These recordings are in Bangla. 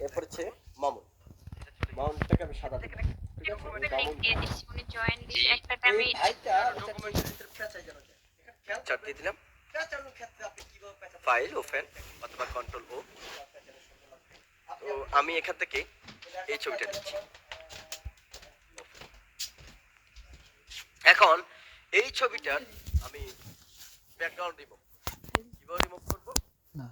এরপর হচ্ছে মামুন। মামুনটাকে আমি সাদা দিলাম। ঠিক আছে? মামুন উনি জয়েন দিছে একটাতে এই আমি ভাইটা ডকুমেন্টের ভিতরে পেঁচাই যেন যায়। এখানে চাপ দিয়ে দিলাম। পেঁচানোর ক্ষেত্রে আপনি কিভাবে পেঁচাবেন? ফাইল ওপেন অথবা কন্ট্রোল ও। তো আমি এখান থেকে এই ছবিটা নিচ্ছি। এখন এই ছবিটার আমি ব্যাকগ্রাউন্ড রিমুভ কিভাবে রিমুভ করব? না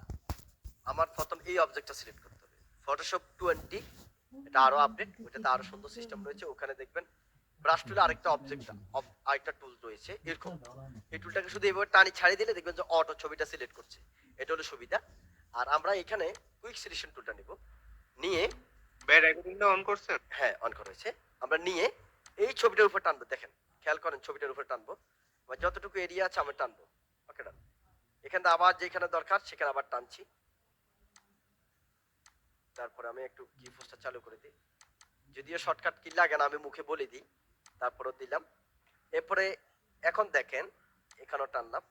আমার প্রথম এই অবজেক্টটা সিলেক্ট করতে হবে। ফটোশপ 20 এটা আরো আপডেট, ওটাতে আরো সুন্দর সিস্টেম রয়েছে। ওখানে দেখবেন ব্রাশ টুলে আরেকটা অবজেক্ট আরেকটা টুল রয়েছে এরকম। এই টুলটাকে শুধু এভাবে টানি ছাড়িয়ে দিলে দেখবেন যে অটো ছবিটা সিলেক্ট করছে। এটা হলো সুবিধা। আর আমরা এখানে কুইক সিলেকশন টুলটা নিব, নিয়ে ভাই রেকর্ডিংটা অন করছেন? হ্যাঁ অন করা হয়েছে। আমরা নিয়ে এই ছবিটার উপর টানবো। দেখেন খেয়াল করেন ছবিটার উপর টানবো, আমার যতটুকু এরিয়া আছে আমি টানবো। ওকে ডান। এখানে আবার যেখানে দরকার সেখানে আবার টানছি। তারপরে আমি একটু কি ফোর্সটা চালু করে দিই, যদিও শর্টকাট কি লাগে না আমি মুখে বলে দিই, তারপরে দিলাম। এরপরে এখন দেখেন এখানেও টানলাম।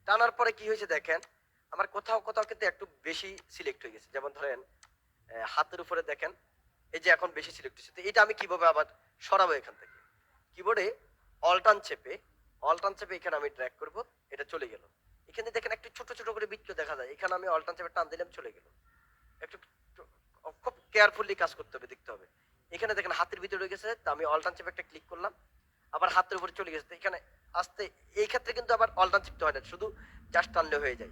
টানার পরে কি হয়েছে দেখেন, আমার কোথাও কোথাও কিন্তু একটু বেশি সিলেক্ট হয়ে গেছে। যেমন ধরেন হাতের উপরে দেখেন এই যে এখন বেশি সিলেক্ট হয়েছে। তো এটা আমি কিভাবে আবার সরাবো? এখান থেকে কিবোর্ডে অল্টান চেপে এখানে আমি ড্র্যাগ করব, এটা চলে গেল। এখানে দেখেন একটু ছোট ছোট করে বৃত্ত দেখা যায়, এখানে আমি অল্টান চেপে টান দিলাম, চলে গেল। একটু খুব কেয়ারফুলি কাজ করতে হবে, দেখতে হবে। এখানে দেখেন হাতের ভিতরে রয়ে গেছে, তো আমি অল্টান চেপে একটা ক্লিক করলাম, আবার হাতের উপরে চলে গেছে। তো এখানে আসতে এই ক্ষেত্রে কিন্তু আবার অল্টান চিপতে হয় না, শুধু জাস্ট টানলে হয়ে যায়।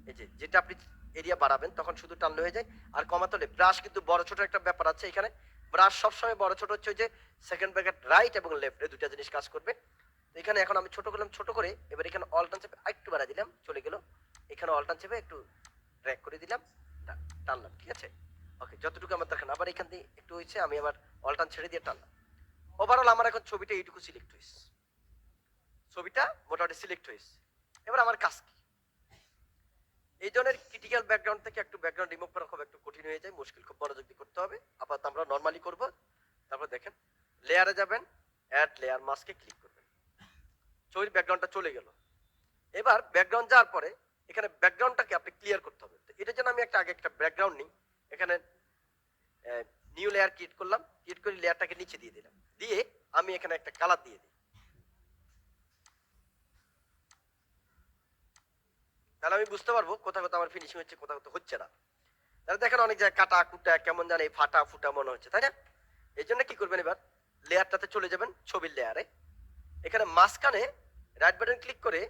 এই যে যেটা আপনি এরিয়া বাড়াবেন তখন শুধু টানলে হয়ে যায়। আর কমাতে হলে ব্রাশ কিন্তু বড় ছোট একটা ব্যাপার আছে এখানে। ব্রাশ সবসময় বড় ছোট হচ্ছে যে সেকেন্ড ব্র্যাকেট রাইট এবং লেফট, এই দুটা জিনিস কাজ করবে। তো এখানে এখন আমি ছোট করলাম, ছোট করে এবার এখানে অল্টান চেপে একটু বাড়া দিলাম, চলে গেল। এখানে অল্টান চেপে একটু ড্র্যাগ করে দিলাম, টানলাম। ঠিক আছে, ওকে, যতটুকু আমার দেখেন। আবার এখান দিয়ে একটু হয়েছে, আমি আবার অল্টান ছেড়ে দিয়ে টানলাম। ওভারঅল আমার এখন ছবিটা এইটুকু সিলেক্ট হয়েছে, ছবিটা মোটামুটি সিলেক্ট হয়েছে। এবার আমার কাজ কি? এই ধরনের ক্রিটিক্যাল ব্যাকগ্রাউন্ড থেকে একটু ব্যাকগ্রাউন্ড রিমুভ করা খুব একটু কঠিন হয়ে যায়, মুশকিল, খুব মনোযোগ দিয়ে করতে হবে। আপাতত আমরা নর্মালি করব। তারপর দেখেন লেয়ারে যাবেন, অ্যাড লেয়ার মাস্কে ক্লিক করবেন, ছবির ব্যাকগ্রাউন্ডটা চলে গেল। এবার ব্যাকগ্রাউন্ড যাওয়ার পরে এখানে ব্যাকগ্রাউন্ডটাকে আপনি ক্লিয়ার করতে হবে। তো এটার জন্য আমি আগে একটা ব্যাকগ্রাউন্ড নিই। এখানে নিউ লেয়ার ক্রিয়েট করলাম, ক্রিয়েট করে লেয়ারটাকে নিচে দিয়ে দিলাম, দিয়ে আমি এখানে একটা কালার দিয়ে দিই। তাহলে আমি বুঝতে পারবো কোথাও কোথাও আমার ফিনিশিং হচ্ছে, কোথাও কোথাও হচ্ছে না। তাহলে দেখেন অনেক জায়গায় কাটা কুটা কেমন জানে ফাটা ফুটা মনে হচ্ছে, তাই না? এই জন্য কি করবেন, এবার লেয়ারটাতে চলে যাবেন, ছবির লেয়ারে। এখানে মাঝখানে রাইট বাটন ক্লিক করে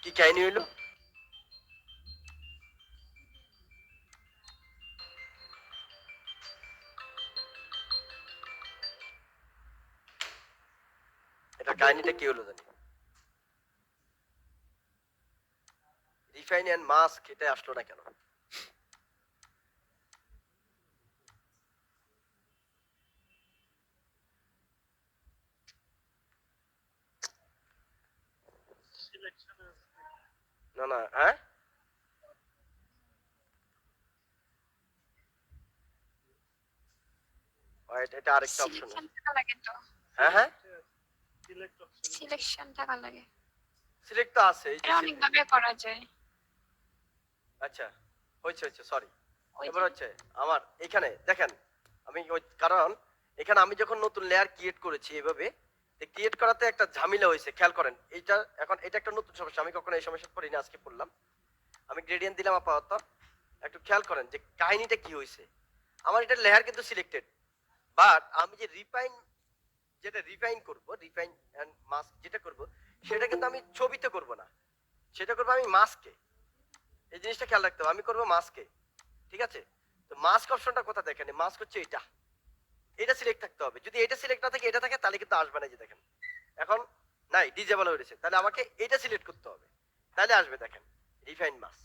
কি কাহিনী হইলো, এটা কাহিনীটা কি হলো জানি। রিফাইন এন্ড মাস্ক এটা আসলো না কেন? না না, হ্যাঁ এটা আরেকটা অপশন আছে। সিলেকশন থাকা লাগে তো, হ্যাঁ হ্যাঁ, সিলেকশন থাকা লাগে, সিলেক্ট তো আছে এই যে এটা অনেক ভাবে করা যায়। আচ্ছা হয়েছে হয়েছে, সরি। ওই এবার যে হচ্ছে আমার এখানে দেখেন, আমি ওই কারণ এখানে আমি যখন নতুন লেয়ার ক্রিয়েট করেছি এভাবে, ক্রিয়েট করাতে একটা ঝামেলা হয়েছে, খেয়াল করেন। এইটা এখন এটা একটা নতুন সমস্যা, আমি কখনো এই সমস্যা পড়িনি, আজকে পড়লাম। আমি গ্রেডিয়েন্ট দিলাম আপাতত, একটু খেয়াল করেন যে কাহিনীটা কি হয়েছে। আমার এটা লেয়ার কিন্তু সিলেক্টেড, বাট আমি যে রিফাইন করব, রিফাইন এন্ড মাস্ক যেটা করব, সেটা কিন্তু আমি ছবিতে করব না, সেটা করবো আমি মাস্কে। এই জিনিসটা খেয়াল রাখতে হবে, আমি করবো মাস্কে। ঠিক আছে, তো মাস্ক অপশনটা কোথায় দেখেন? মাস্ক হচ্ছে এটা, এটা সিলেক্ট থাকতে হবে। যদি এটা সিলেক্ট না থাকে, এটা থাকে, তাহলে কিন্তু আসবে না। যে দেখেন এখন নাই, ডিজেবল হয়ে গেছে, তাহলে আমাকে এটা সিলেক্ট করতে হবে, তাহলে আসবে। দেখেন রিফাইন মাস্ক,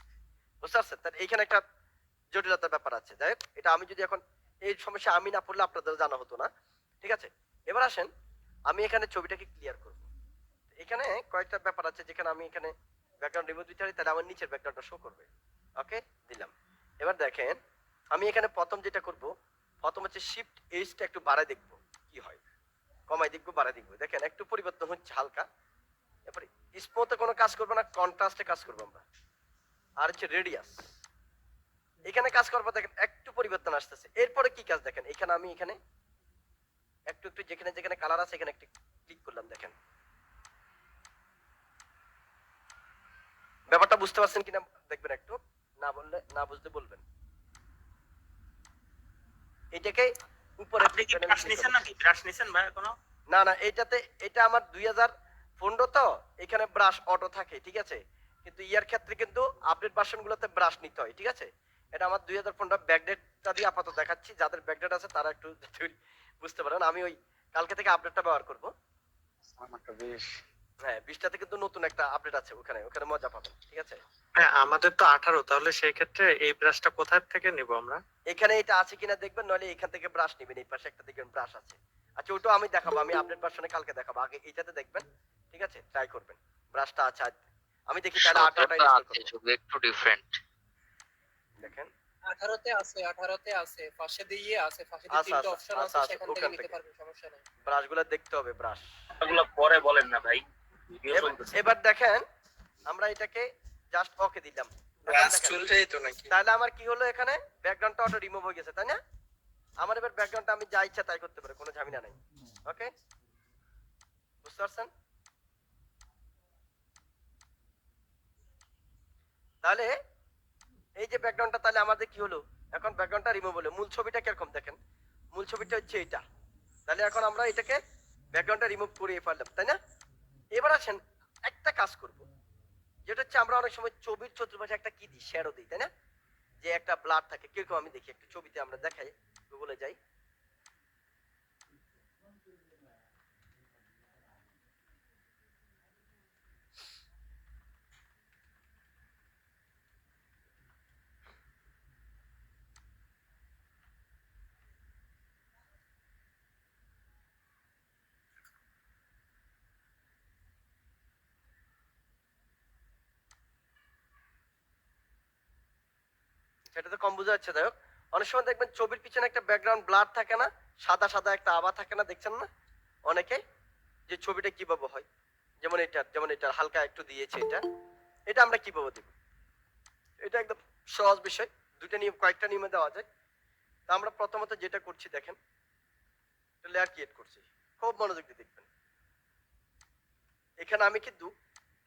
বুঝতে পারছেন? তাহলে এইখানে একটা জটিলতার ব্যাপার আছে। যাই হোক, এটা আমি যদি এখন এই সমস্যা আমি না পড়লে আপনাদের জানা হতো না। ঠিক আছে, এবার আসেন আমি এখানে ছবিটাকে ক্লিয়ার করব। এখানে কয়েকটা ব্যাপার আছে, যেখানে আমি এখানে ব্যাকগ্রাউন্ড রিমুভ দিতে পারি, তাহলে আমার নিচের ব্যাকগ্রাউন্ডটা শো করবে। ওকে, দিলাম। এবার দেখেন আমি এখানে প্রথম যেটা করব, প্রথম হচ্ছে শিফট এইচটা একটু বাড়ায় দেখব কি হয়, কমাই দেখবো বাড়ায় দেখবো। দেখেন একটু পরিবর্তন হচ্ছে হালকা। এরপরে স্মুথে কোনো কাজ করবো না, কন্ট্রাস্টে কাজ করবো আমরা। আর হচ্ছে রেডিয়াস, এখানে কাজ করবো। দেখেন একটু পরিবর্তন আসতেছে। এরপরে কি কাজ দেখেন, এখানে আমি এখানে একটু একটু যেখানে যেখানে কালার আছে এখানে একটু ক্লিক করলাম। দেখেন ব্যাপারটা বুঝতে পারছেন কিনা দেখবেন একটু, না বললে না বুঝতে বলবেন। এটাকে উপরে আপনি কি ব্রাশ নিছেন নাকি? ব্রাশ নিছেন ভাই কোনো? না না, এটাতে এটা আমার 2015 তো, এখানে ব্রাশ অটো থাকে, ঠিক আছে। কিন্তু ইয়ার ক্ষেত্রে কিন্তু আপডেট ভার্সন গুলোতে ব্রাশ নিতে হয়, ঠিক আছে। এটা আমার 2015 ব্যাকডেটটা দিয়ে আপাতত দেখাচ্ছি, যাদের ব্যাকডেট আছে তারা একটু বুঝতে পারেন। আমি ওই কালকে থেকে আপডেটটা ব্যবহার করব। আমারটা বেশ। হ্যাঁ 20টাতে কিন্তু নতুন একটা আপডেট আছে, ওখানে ওখানে মজা পাবেন, ঠিক আছে। হ্যাঁ আমাদের তো 18, তাহলে সেই ক্ষেত্রে এই ব্রাশটা কোথা থেকে নিব আমরা? এখানে এটা আছে কিনা দেখবেন, নইলে এখান থেকে ব্রাশ নেবেন। এই পাশে একটা দেখবেন ব্রাশ আছে। আচ্ছা ওটাও আমি দেখাবো, আমি আপডেট ভার্সনে কালকে দেখাবো। আগে এইটাতে দেখবেন, ঠিক আছে, ট্রাই করবেন। ব্রাশটা আছে আমি দেখি তাহলে 18টা ইনস্টল করব। শুধু একটু ডিফারেন্ট। দেখেন 18তে আছে, 18তে আছে, পাশে দিয়ে আছে, পাশে দিয়ে আচ্ছা, তিনটা আচ্ছা, অপশন আচ্ছা, আছে, আচ্ছা, সেখান থেকে ওখান নিতে থেকে। পারবেন, সমস্যা নাই। ব্রাশগুলো দেখতে হবে, ব্রাশ। এগুলো পরে বলেন না ভাই, ভিডিও চলতেছে। এবার দেখেন আমরা এটাকে জাস্ট ওকে দিলাম। এখন ব্রাশ দেখেন, চুলটাই তো নাকি? তাহলে আমার কি হলো, এখানে ব্যাকগ্রাউন্ডটা অটো রিমুভ হয়ে গেছে, তাই না? আমার এবার ব্যাকগ্রাউন্ডটা আমি যা ইচ্ছা তাই করতে পারি, কোনো ঝামেলা নাই। ওকে, বুঝতে পারছেন? তাহলে এই যে ব্যাকগ্রাউন্ডটা, তাহলে আমাদের কি হলো, এখন ব্যাকগ্রাউন্ডটা রিমুভ হলো। মূল ছবিটা কিরকম দেখেন, মূল ছবিটা হচ্ছে এটা। তাহলে এখন আমরা এটাকে ব্যাকগ্রাউন্ডটা রিমুভ করিয়ে ফেললাম, তাই না? এবার আসেন একটা কাজ করব, যেটা হচ্ছে আমরা অনেক সময় ছবির চতুর্পাশে একটা কি দিই, শ্যাডো দিই, তাই না? যে একটা ব্লাড থাকে কিরকম, আমি দেখি একটু ছবিতে আমরা দেখাই, গুগলে যাই। সেটা তো কম বোঝা যাচ্ছে, যাই হোক। অনেক সময় দেখবেন ছবির পিছনে একটা ব্যাকগ্রাউন্ড ব্লার থাকে না, সাদা সাদা একটা আভা থাকে না, দেখছেন না অনেকে, যে ছবিটা কিভাবে হয়। যেমন এটা হালকা একটু দিয়েছে, এটা এটা আমরা কিভাবে দেব, এটা একদম সহজ বিষয়। দুইটা নিয়ম, কয়েকটা নিয়মে দেওয়া যায়। তা আমরা প্রথমত যেটা করছি দেখেন, লেয়ার ক্রিয়েট করছি, খুব মনোযোগ দিয়ে দেখবেন। এখানে আমি কিন্তু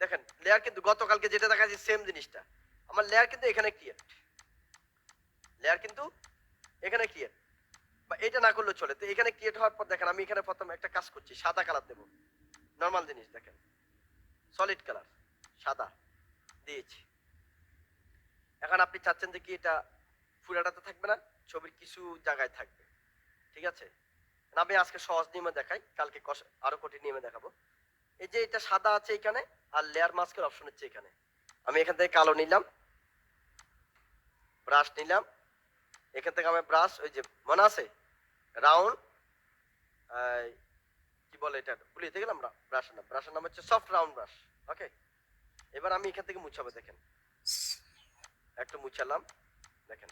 দেখেন লেয়ার কিন্তু গতকালকে যেটা দেখাচ্ছি সেম জিনিসটা, আমার লেয়ার কিন্তু এখানে ক্রিয়েট, লেয়ার কিন্তু এখানে ক্রিয়েট, বা এটা না করলেও চলে। তো এখানে ক্রিয়েট হওয়ার পর দেখেন আমি এখানে প্রথম একটা কাজ করছি, সাদা কালার দেবো, নর্মাল জিনিস দেখেন, সলিড কালার সাদা দিয়েছি। এখন আপনি চাচ্ছেন যে কি এটা পুরাটাতে থাকবে না, ছবির কিছু জায়গায় থাকবে, ঠিক আছে। আমি আজকে সহজ নিয়মে দেখাই, কালকে আরো কঠিন নিয়মে দেখাবো। এই যে এটা সাদা আছে এখানে, আর লেয়ার মাস্কের অপশন হচ্ছে এখানে। আমি এখান থেকে কালো নিলাম, ব্রাশ নিলাম, এখান থেকে আমি ব্রাশ, ওই যে মনে আছে রাউন্ড, কি বলে এটা ভুলিয়ে গেলাম, ব্রাশের নাম হচ্ছে সফট রাউন্ড ব্রাশ। ওকে, এবার আমি এখান থেকে মুছাবো। দেখেন একটু মুছালাম, দেখেন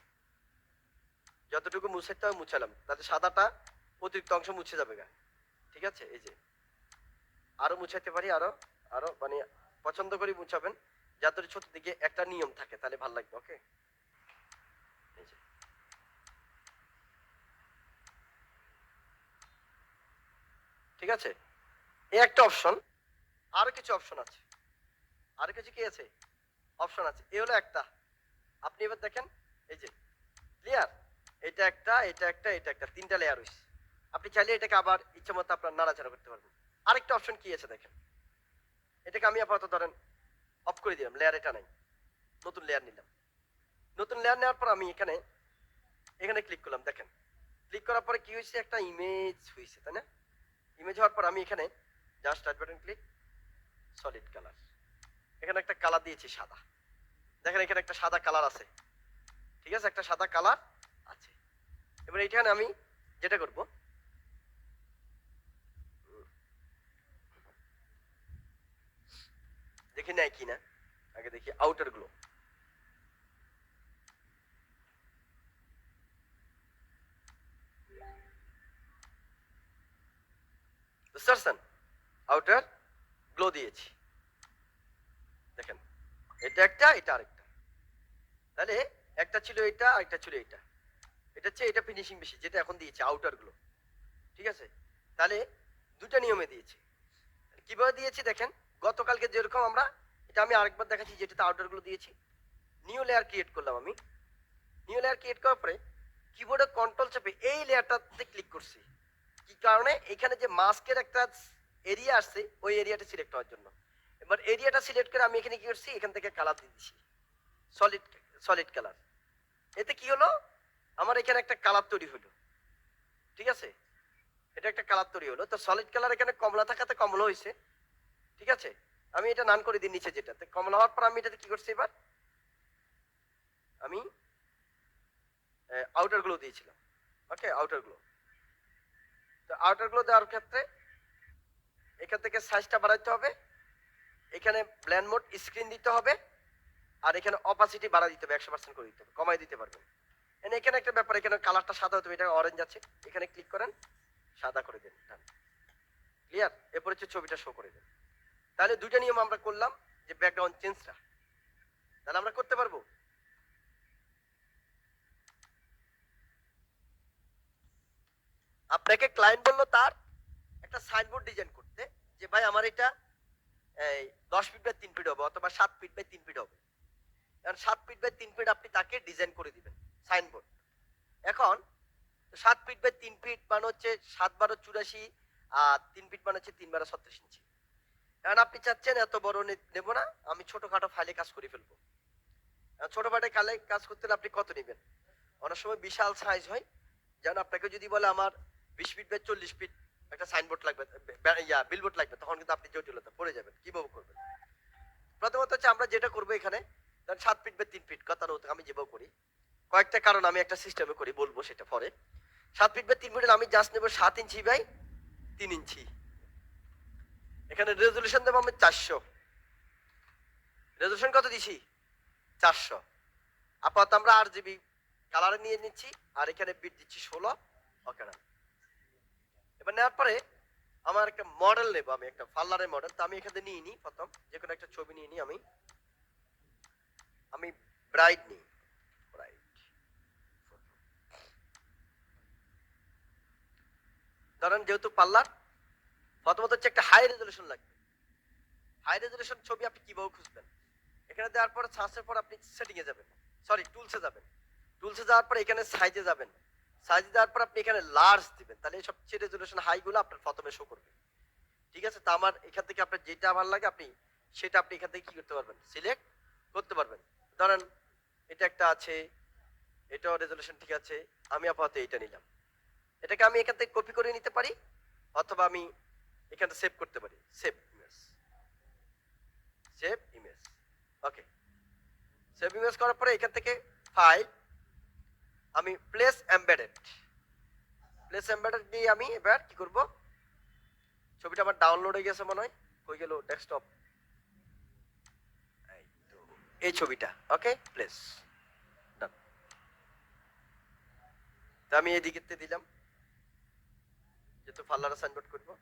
যতটুকু মুছাইতে হয় মুছালাম, তাতে সাদাটা অতিরিক্ত অংশ মুছে যাবে গা, ঠিক আছে। এই যে আরো মুছাইতে পারি, আরো আরো মানে পছন্দ করে মুছাবেন, যাতে চতুর্দিকে একটা নিয়ম থাকে, তাহলে ভালো লাগবে। ওকে, এই যে ঠিক আছে, এই একটা অপশন। আরো কিছু অপশন আছে, আরো কিছু কি আছে অপশন আছে, এই হলো একটা। আপনি এবার দেখেন, এই যে ক্লিয়ার, এটা একটা, এটা একটা, এটা একটা, তিনটা লেয়ার হইছে। আপনি চাইলে এটাকে আবার ইচ্ছা মতো আপনার নাড়াচাড়া করতে পারবেন। আরেকটা অপশন কি আছে দেখেন, এটাকে আমি আপাতত ধরেন অফ করে দিলাম, লেয়ার এটা নাই, নতুন লেয়ার নিলাম। নতুন লেয়ার নেওয়ার পর আমি এখানে এখানে ক্লিক করলাম। দেখেন ক্লিক করার পরে কি হয়েছে, একটা ইমেজ হয়েছে, তাই না? ইমেজ হওয়ার পর আমি এখানে just right button click, solid colour, এখানে একটা কালার দিয়েছি সাদা। দেখেন এখানে একটা সাদা কালার আছে, ঠিক আছে, একটা সাদা কালার আছে। এবার এইখানে আমি যেটা করব, দেখি নেয় কিনা, আগে দেখি আউটার গুলো। বুঝতে পারছেন? আউটার গ্লো দিয়েছি, দেখেন এটা একটা, এটা আরেকটা। তাহলে একটা ছিল এটা, আরেকটা ছিল এটা। এটা হচ্ছে এটা ফিনিশিং বেশি, যেটা এখন দিয়েছে আউটার গুলো, ঠিক আছে? তাহলে দুটা নিয়মে দিয়েছি। কিভাবে দিয়েছি দেখেন, গতকালকে যেরকম আমরা, এটা আমি আরেকবার দেখাচ্ছি যেটাতে আউটার গুলো দিয়েছি। নিউ লেয়ার ক্রিয়েট করলাম আমি। নিউ লেয়ার ক্রিয়েট করার পরে কিবোর্ডে কন্ট্রোল চেপে এই লেয়ারটাতে ক্লিক করছি। কি কারণে? এখানে যে মাস্কের একটা এরিয়া আসছে, ওই এরিয়াটা সিলেক্ট হওয়ার জন্য। এবার এরিয়াটা সিলেক্ট করে আমি এখানে কি করছি, এখান থেকে কালার দিয়ে দিচ্ছি, সলিড সলিড কালার। এতে কি হলো, আমার এখানে একটা কালার তৈরি হলো, ঠিক আছে? এটা একটা কালার তৈরি হলো। তো সলিড কালার এখানে কমলা থাকাতে কমলা হয়েছে, ঠিক আছে? আমি এটা নান করে দিই নিচে, যেটাতে কমলা হওয়ার পর আমি এটাতে কি করছি, এবার আমি আউটার গুলো দিয়েছিলাম। ওকে, আউটার গুলো। তো আউটার গুলো দেওয়ার ক্ষেত্রে এখান থেকে সাইজটা বাড়াইতে হবে, এখানে ব্ল্যান্ড মোড স্ক্রিন দিতে হবে, আর এখানে অপাসিটি বাড়া দিতে হবে, 100% করে দিতে হবে, কমাই দিতে পারবেন। এখানে একটা ব্যাপার, এখানে কালারটা সাদা হতে হবে, এটা অরেঞ্জ আছে, এখানে ক্লিক করেন, সাদা করে দেন, ক্লিয়ার? এরপর হচ্ছে ছবিটা শো করে দেন। তাহলে দুইটা নিয়ম আমরা করলাম, যে ব্যাকগ্রাউন্ড চেঞ্জটা, তাহলে আমরা করতে পারবো। আপনাকে ক্লায়েন্ট বললো তার একটা সাইনবোর্ড ডিজাইন করতে, যে ভাই আমার এটা এই 10 ফিট বাই 3 ফিট হবে, অথবা 7 ফিট বাই 3 ফিট হবে। এখন 7 ফিট বাই 3 ফিট আপনি তাকে ডিজাইন করে দিবেন সাইনবোর্ড। এখন 7 ফিট বাই 3 ফিট মানে হচ্ছে 7 12 84, আর 3 ফিট মানে হচ্ছে 3 12 36 ইঞ্চি। এখন আপনি চাচ্ছেন এত বড় নেব না, আমি ছোটখাটো ফাইলে কাজ করে ফেলবো। ছোট ফাইলে কাজ করতে হলে আপনি কত নেবেন? অনেক সময় বিশাল সাইজ হয়। যেমন আপনাকে যদি বলে আমার 20 ফিট বাই 40 ফিট একটা সাইনবোর্ড লাগবে, বিলবোর্ড লাগবে, তখন কিন্তু আপনি জটিলতা পড়ে যাবেন, কিভাবে করবেন? প্রথমত হচ্ছে আমরা যেটা করবো এখানে, 7 ফিট বাই 3 ফিট গতানুগতিক আমি যেভাবে করি, কয়েকটা কারণ আমি একটা সিস্টেমে করি, বলবো সেটা পরে। 7 ফিট বাই 3 ফিটের আমি জাস্ট নেবো 7 ইঞ্চি বাই 3 ইঞ্চি। এখানে রেজলিউশন দেবো আমি 400। রেজলিউশন কত দিছি? 400। আপাতত আমরা RGB কালারে নিয়ে নিচ্ছি, আর এখানে বিট দিচ্ছি 16। ওকে না, এবার নেওয়ার পরে আমার একটা মডেল নেবো, আমি একটা পার্লারের মডেল। তো আমি এখানে নিয়ে নিই, প্রথম যে কোনো একটা ছবি নিয়ে নিই। আমি ব্রাইড নিই, ব্রাইড। ধরেন যেহেতু পার্লার, প্রথমত হচ্ছে একটা হাই রেজলিউশন লাগবে। হাই রেজলিউশন ছবি আপনি কিভাবে খুঁজবেন? এখানে দেওয়ার পর সার্চের পর আপনি সেটিং এ যাবেন, সরি টুলসে যাবেন। টুলসে যাওয়ার পর এখানে সাইজে যাবেন, সাইজে যাওয়ার পর আপনি এখানে লার্জ দিবেন, তাহলে সবচেয়ে রেজলিউশন হাই গুলো আপনার প্রথমে শো করবে, ঠিক আছে? তো আমার এখান থেকে আপনার যেটা ভালো লাগে আপনি সেটা আপনি এখান থেকে কি করতে পারবেন, সিলেক্ট করতে পারবেন। ধরেন এটা একটা আছে, এটাও রেজলিউশন ঠিক আছে, আমি আপাতত এইটা নিলাম। এটাকে আমি এখান থেকে কপি করে নিতে পারি, অথবা আমি এখানে সেভ করতে পারি, সেভ ইমেজ, সেভ ইমেজ। ওকে, সেভ ইমেজ করার পরে এখান থেকে ফাইল, আমি প্লেস এমবেডেড, প্লেস এমবেডেড দিয়ে আমি এবার কি করব, ছবিটা আমার ডাউনলোড হয়ে গেছে মনে হয়, কই গেল ডেস্কটপ, এই ছবিটা। ওকে, প্লেস ডান। তো আমি এদিকে দিলাম, যেহেতু পার্লারে সাইনবোর্ড করবো,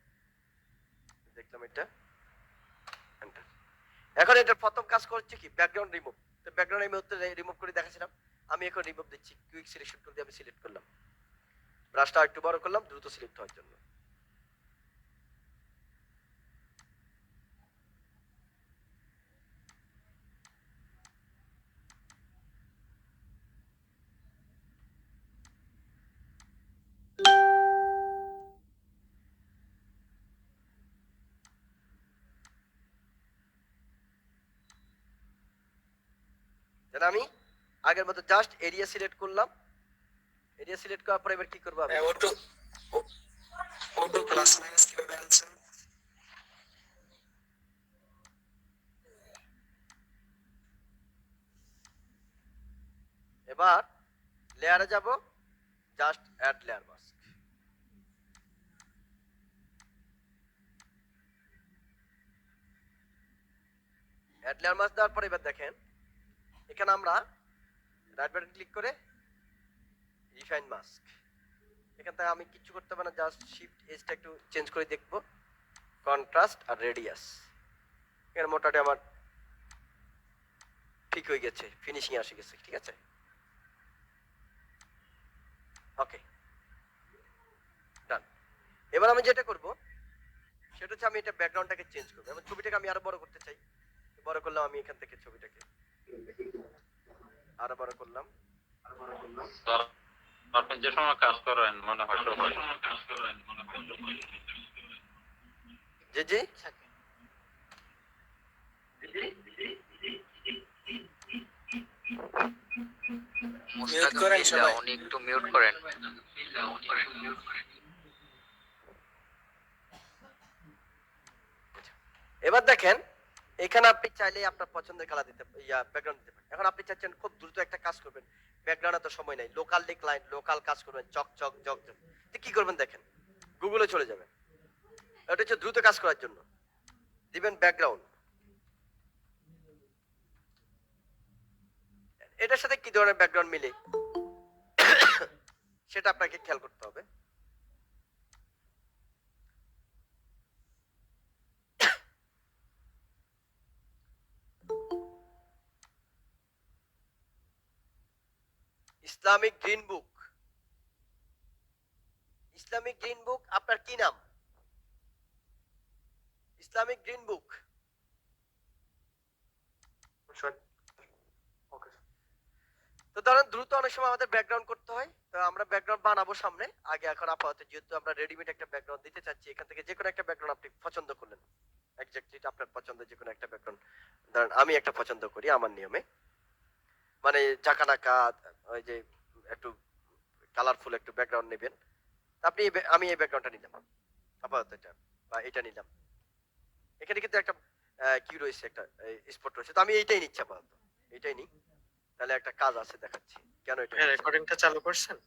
দেখলাম এটা, এন্টার। এখন এটা প্রথম কাজ করছে কি, ব্যাকগ্রাউন্ড রিমুভ। তো ব্যাকগ্রাউন্ড আমি রিমুভ করে দেখাছিলাম, আমি এখন রিমুভ দিচ্ছি, কুইক সিলেকশন করে দিয়ে আমি সিলেক্ট করলাম, ব্রাশটা একটু বড় করলাম দ্রুত সিলেক্ট হওয়ার জন্য। আমি আগের মতো জাস্ট এরিয়া সিলেক্ট করলাম, এরিয়া সিলেক্ট করার পরে এবার কি করবো, আমি অটো প্লাস মাইনাস কিভাবে আনছেন? এবার লেয়ারে যাব, just add layer mask. Add layer mask দেওয়ার পরে এবার দেখেন এখানে আমরা রাইট বাটন ক্লিক করে রিফাইন মাস্ক, এখান থেকে আমি কিছু করতে পারি না, জাস্ট শিফট এজটা একটু চেঞ্জ করে দেখবো, কন্ট্রাস্ট আর রেডিয়াস। এর মোটামুটি আমার ঠিক হয়ে গেছে, ফিনিশিং এসে গেছে, ঠিক আছে। ওকে ডান। এবার আমি যেটা করব সেটা হচ্ছে আমি এটা ব্যাকগ্রাউন্ডটাকে চেঞ্জ করবো। এবং ছবিটাকে আমি আরো বড় করতে চাই, বড় করলাম আমি এখান থেকে ছবিটাকে আরো বড় করলাম। স্যার আপনি যে সময় কাজ করেন মনে হয় সবাই জি জি থাকে। মিউট করেন সবাই। উনি একটু মিউট করেন। এবার দেখেন এখানে আপনি চাইলে আপনার পছন্দের কালার দিতে ব্যাকগ্রাউন্ড দিতে পারেন। এখন আপনি চাচ্ছেন খুব দ্রুত একটা কাজ করবেন, ব্যাকগ্রাউন্ডে তো সময় নাই, লোকাল ক্লায়েন্ট লোকাল কাজ করবেন, চক চক জক জক। তো কি করবেন দেখেন, গুগলে চলে যাবেন, এটা হচ্ছে দ্রুত কাজ করার জন্য দিবেন ব্যাকগ্রাউন্ড। এটার সাথে কি ধরনের ব্যাকগ্রাউন্ড মিলে সেটা আপনাকে খেয়াল করতে হবে। ইসলামিক গ্রিন বুক, ইসলামিক গ্রিন বুক আপনার কি নাম? ইসলামিক গ্রিন বুক। তো ধরেন দ্রুত অনেক সময় আমাদের ব্যাকগ্রাউন্ড করতে হয়, তো আমরা ব্যাকগ্রাউন্ড বানাবো সামনে আগে। এখন আপাতত যেহেতু আমরা রেডিমেড একটা ব্যাকগ্রাউন্ড দিতে চাচ্ছি, এখান থেকে যে কোনো একটা ব্যাকগ্রাউন্ড আপনি পছন্দ করলেন, এক্স্যাক্টলি আপনার পছন্দের যে কোনো একটা ব্যাকগ্রাউন্ড। ধরেন আমি একটা পছন্দ করি আমার নিয়মে, মানে ঝাঁকানাকা, ওই যে একটু কালারফুল একটু ব্যাকগ্রাউন্ড নেবেন। আপনি আমি এই ব্যাকগ্রাউন্ডটা নিলাম আপাতত, এটা বা এটা নিলাম। এখানে কিন্তু একটা কি রয়েছে, একটা স্পট রয়েছে, তো আমি এইটাই নিচ্ছি আপাতত, এইটাই নিই। তাহলে একটা কাজ আছে দেখাচ্ছি কেন এটা নিচ্ছি। রেকর্ডিংটা চালু করছেন?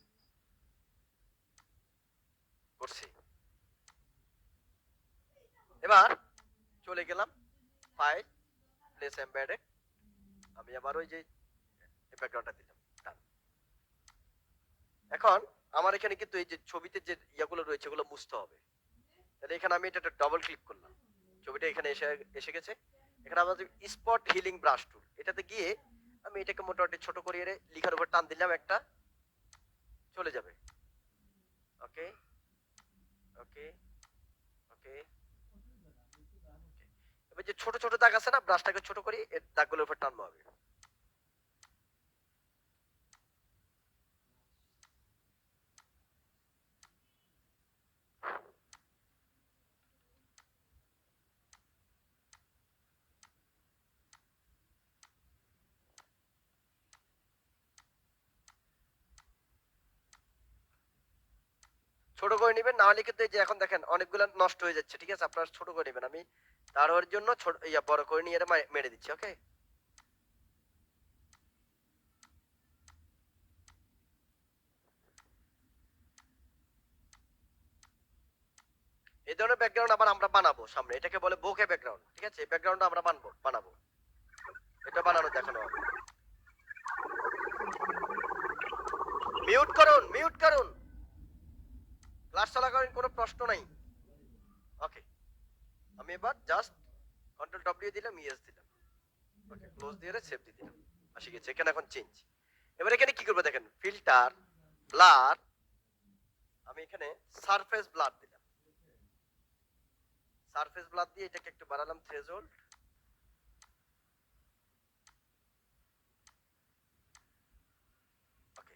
করছি। এবার চলে গেলাম ফাইল, প্লেস এমবেডেড। আমি আবার ওই যে ব্যাকগ্রাউন্ডটা দিলাম। এখন আমার এখানে কিন্তু এই যে ছবিতে যে ইয়াগুলো রয়েছে এগুলো মুছতে হবে। তাহলে এখানে আমি এটা ডবল ক্লিক করলাম, ছবিটা এখানে এসে গেছে। এখানে আমাদের স্পট হিলিং ব্রাশ টুল, এটাতে গিয়ে আমি এটাকে মোটামুটি ছোট করিয়ে লিখার উপর টান দিলাম, একটা চলে যাবে। ওকে ওকে ওকে। এবার যে ছোট ছোট দাগ আছে না, ব্রাশটাকে ছোট করি, এর দাগগুলোর উপর টানবো হবে। ছোট করে নিবেন, না হলে কিন্তু এই যে এখন দেখেন অনেকগুলো নষ্ট হয়ে যাচ্ছে, ঠিক আছে। আপনারা ছোট করে নেবেন, আমি তার জন্য ছোট বড় করে নিয়ে এটা মেরে দিচ্ছি। ওকে, এই ধরনের ব্যাকগ্রাউন্ড আবার আমরা বানাবো সামনে, এটাকে বলে বোকে ব্যাকগ্রাউন্ড, ঠিক আছে। এই ব্যাকগ্রাউন্ড আমরা বানাবো, এটা বানানো দেখানো হবে। মিউট করুন, মিউট করুন, ক্লাস চলাকালীন কোনো প্রশ্ন নাই। ওকে, আমি এবার জাস্ট কন্ট্রোল ডব্লিউ দিলাম, ইএস দিলাম, ওকে ক্লোজ দিয়ে সেভ দিয়ে দিলাম, আসে গেছে। এখানে এখন চেঞ্জ। এবার এখানে কি করবো দেখেন, ফিল্টার ব্লার, আমি এখানে সারফেস ব্লার দিলাম। সারফেস ব্লার দিয়ে এটাকে একটু বাড়ালাম থ্রেশহোল্ড। ওকে,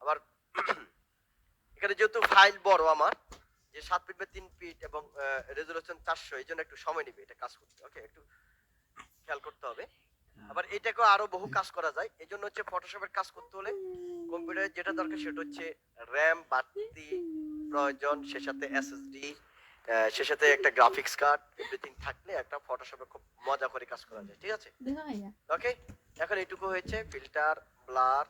আবার এখানে যেহেতু ফাইল বড় আমার, যে 7 ফিট বাই 3 ফিট এবং রেজোলিউশন 400, এই জন্য একটু সময় নেবে এটা কাজ করতে। ওকে, একটু খেয়াল করতে হবে। আবার এটাকেও আরো বহু কাজ করা যায়, এই জন্য হচ্ছে ফটোশপের কাজ করতে হলে কম্পিউটারে যেটা দরকার সেটা হচ্ছে র্যাম বাড়তি প্রয়োজন, সে সাথে এসএসডি, সে সাথে একটা গ্রাফিক্স কার্ড, এভরিথিং থাকলে একটা ফটোশপে খুব মজা করে কাজ করা যায়, ঠিক আছে। ওকে, এখন এইটুকু হয়েছে। ফিল্টার ব্লার,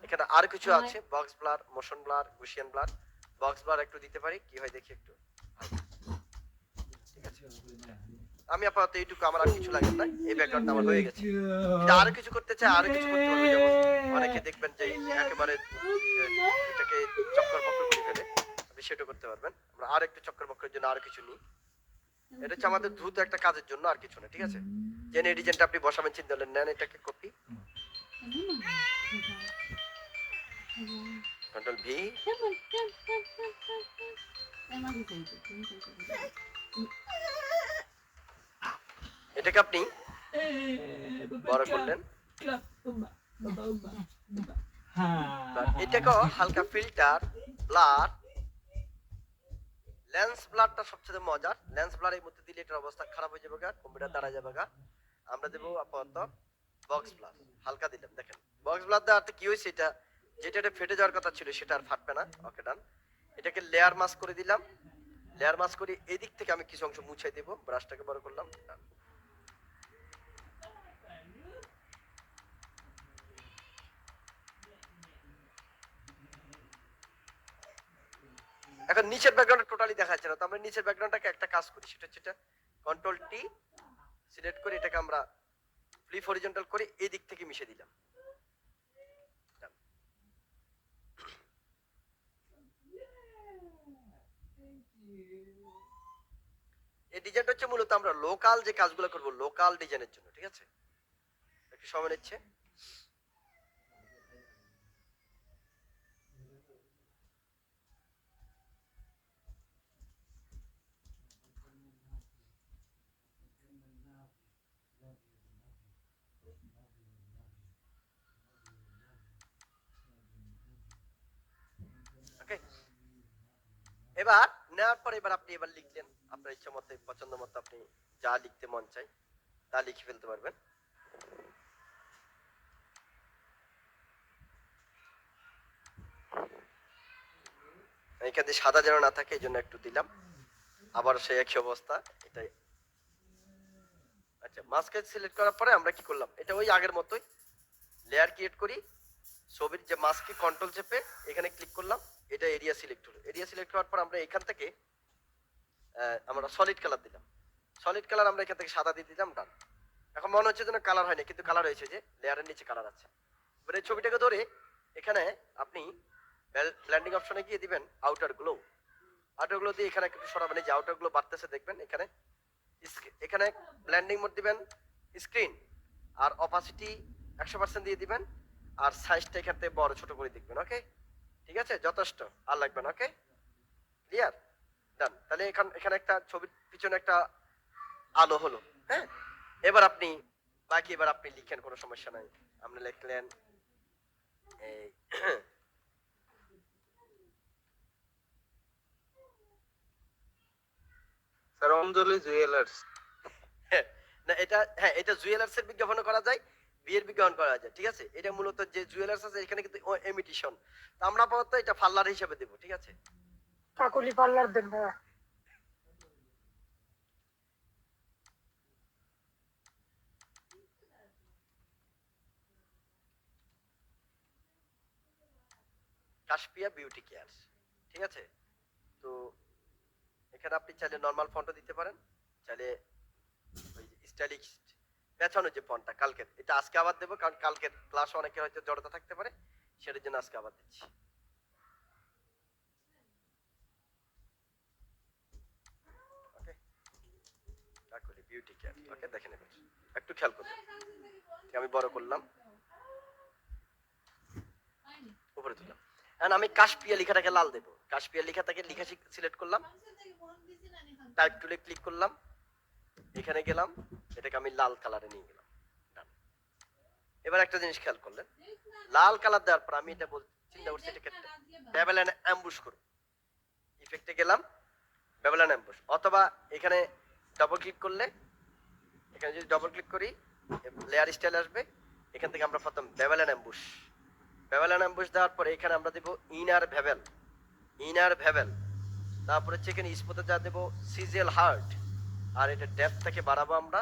এখানে আর কিছু আছে, box blur, motion blur, Gaussian blur. Box blur একটু দিতে পারি, কি হয় দেখি একটু, ঠিক আছে। আমি আপাতত এইটুকু, আমার আর কিছু লাগে না, এই ব্যাকগ্রাউন্ড আমার হয়ে গেছে। যদি আরো কিছু করতে চাই আরো কিছু করতে পারবে, যেমন অনেকে দেখবেন যে একেবারে এটাকে চক্কর পক্কর করে ফেলে, আপনি সেটা করতে পারবেন। আমরা আর একটু চক্কর বক্করের জন্য আর কিছু নিই। এটা হচ্ছে আমাদের দ্রুত একটা কাজের জন্য, আর কিছু না, ঠিক আছে? জেনে এই ডিজাইনটা আপনি বসাবেন, চিন্তা করলেন, নেন এটাকে কপি, কন্ট্রোল ভি, এটাকে আপনি বড় করলেন, এটাকে হালকা ফিল্টার, ব্লার, লেন্স ব্লারটা সবচেয়ে মজার। লেন্স ব্লার এই মধ্যে দিলে এটার অবস্থা খারাপ হয়ে যাবে, কম্পিউটার দাঁড়া যাবে। আমরা দেবো আপাতত বক্স ব্লার, হালকা দিলাম। দেখেন বক্স ব্লার দেওয়াতে কি হয়েছে, এটা যেটা ফেটে যাওয়ার কথা ছিল সেটা আর ফাটবে না। ওকে ডান। এটাকে লেয়ার মাস্ক করে দিলাম। লেয়ার মাস্ক করে এই দিক থেকে আমি কিছু অংশ মুছাই দেবো, ব্রাশটাকে বড় করলাম। এখন নিচের ব্যাকগ্রাউন্ড টোটালি দেখা যাচ্ছে না, তো আমরা নিচের ব্যাকগ্রাউন্ডটাকে একটা কাজ করি, সেটা হচ্ছে এটা কন্ট্রোল টি সিলেক্ট করে এটাকে আমরা ফ্লিপ হরিজন্টাল করে এই দিক থেকে মিশিয়ে দিলাম। এই ডিজাইনটা হচ্ছে মূলত আমরা লোকাল যে কাজগুলো করব, লোকাল ডিজাইনের জন্য, ঠিক আছে? একটু সময় নিচ্ছে। ওকে, এবার নেওয়ার পর এবার আপনি এবার লিখলেন আপনার ইচ্ছা মতো, পছন্দ মতো আপনি যা লিখতে মন চাই তা লিখে ফেলতে পারবেন। এখানে সাদা যেন না থাকে এই জন্য একটু দিলাম, আবার সেই একই অবস্থা এটাই। আচ্ছা, মাস্কে সিলেক্ট করার পরে আমরা কি করলাম, এটা ওই আগের মতোই লেয়ার ক্রিয়েট করি, ছবির যে মাস্কে কন্ট্রোল চেপে এখানে ক্লিক করলাম, এটা এরিয়া সিলেক্ট হলো। এরিয়া সিলেক্ট করার পর আমরা এখান থেকে আমরা সলিড কালার দিলাম। সলিড কালার আমরা এখান থেকে সাদা দিয়ে দিলাম, ডান। এখন মনে হচ্ছে যেন কালার হয়নি, কিন্তু কালার হয়েছে, যে লেয়ারের নিচে কালার আছে। এবার এই ছবিটাকে ধরে এখানে আপনি ব্লেন্ডিং অপশনে গিয়ে দিবেন আউটার গ্লো। আউটার গ্লো দিয়ে এখানে একটু সরাবেন, এই যে আউটার গ্লো বাড়তেছে দেখবেন এখানে। এখানে ব্লেন্ডিং মোড দিবেন স্ক্রিন, আর অপাসিটি 100% দিয়ে দিবেন, আর সাইজটা এখান থেকে বড় ছোট করে দেখবেন। ওকে, ঠিক আছে, যথেষ্ট, আর লাগবে না। ওকে, ক্লিয়ার, ডান। তাহলে এখানে একটা ছবির পিছনে একটা আলো হলো। হ্যাঁ, এবার আপনি বাকি এবার আপনি লিখেন, কোনো সমস্যা নাই। আপনি লিখলেন এই স্যার অঞ্জলি জুয়েলার্স। না এটা, হ্যাঁ এটা জুয়েলার্স এর বিজ্ঞাপন করা যায়, বিয়ের বিজ্ঞাপন করা যায়, ঠিক আছে? এটা মূলত যে জুয়েলার্স আছে এখানে কিন্তু এমিটিশন, তো আমরা আপাতত এটা পার্লার হিসেবে দেব, ঠিক আছে? কাকুলি পার্লার দেন না। কাশপিয়া বিউটি কেয়ার, ঠিক আছে? তো এখানে আপনি চাইলে নরমাল ফন্টও দিতে পারেন, চাইলে ওই স্টাইলিশ পেছানো যে ফন্টটা কালকের, এটা আজকে আবার দেবো, কারণ কালকের ক্লাসে অনেকের হয়তো জড়তা থাকতে পারে, সেটার জন্য আজকে আবার দিচ্ছি। ওকে, কাকুলি বিউটি কেয়ার। ওকে, দেখে নেবেন, একটু খেয়াল করবেন। আমি বড় করলাম, উপরে তুললাম। এখন আমি কাশপিয়া লেখাটাকে লাল দেবো। কাশপিয়া লেখাটাকে লেখা সিলেক্ট করলাম, টাইপ টুলে ক্লিক করলাম, এখানে গেলাম, এটাকে আমি লাল কালারে নিয়ে গেলাম। এবার একটা জিনিস খেয়াল করলেন, লাল কালার দেওয়ার পর আমি এটা চিন্তা করছি এটাকে ব্যাবেলান অ্যাম্বুশ করব। ইফেক্টে গেলাম, ব্যাবেলান অ্যাম্বুশ, অথবা এখানে ডবল ক্লিক করলে, এখানে যদি ডবল ক্লিক করি লেয়ার স্টাইল আসবে, এখান থেকে আমরা প্রথম ব্যাবেলান অ্যাম্বুশ, ব্যাবেলান অ্যাম্বুশ দেওয়ার পরে এখানে আমরা দেব ইনার ভ্যাবেল, ইনার ভ্যাবেল। তারপরে হচ্ছে এখানে স্পোতে যা দেবো সিজেল হার্ট, আর এটা ডেপথটাকে বাড়াবো আমরা,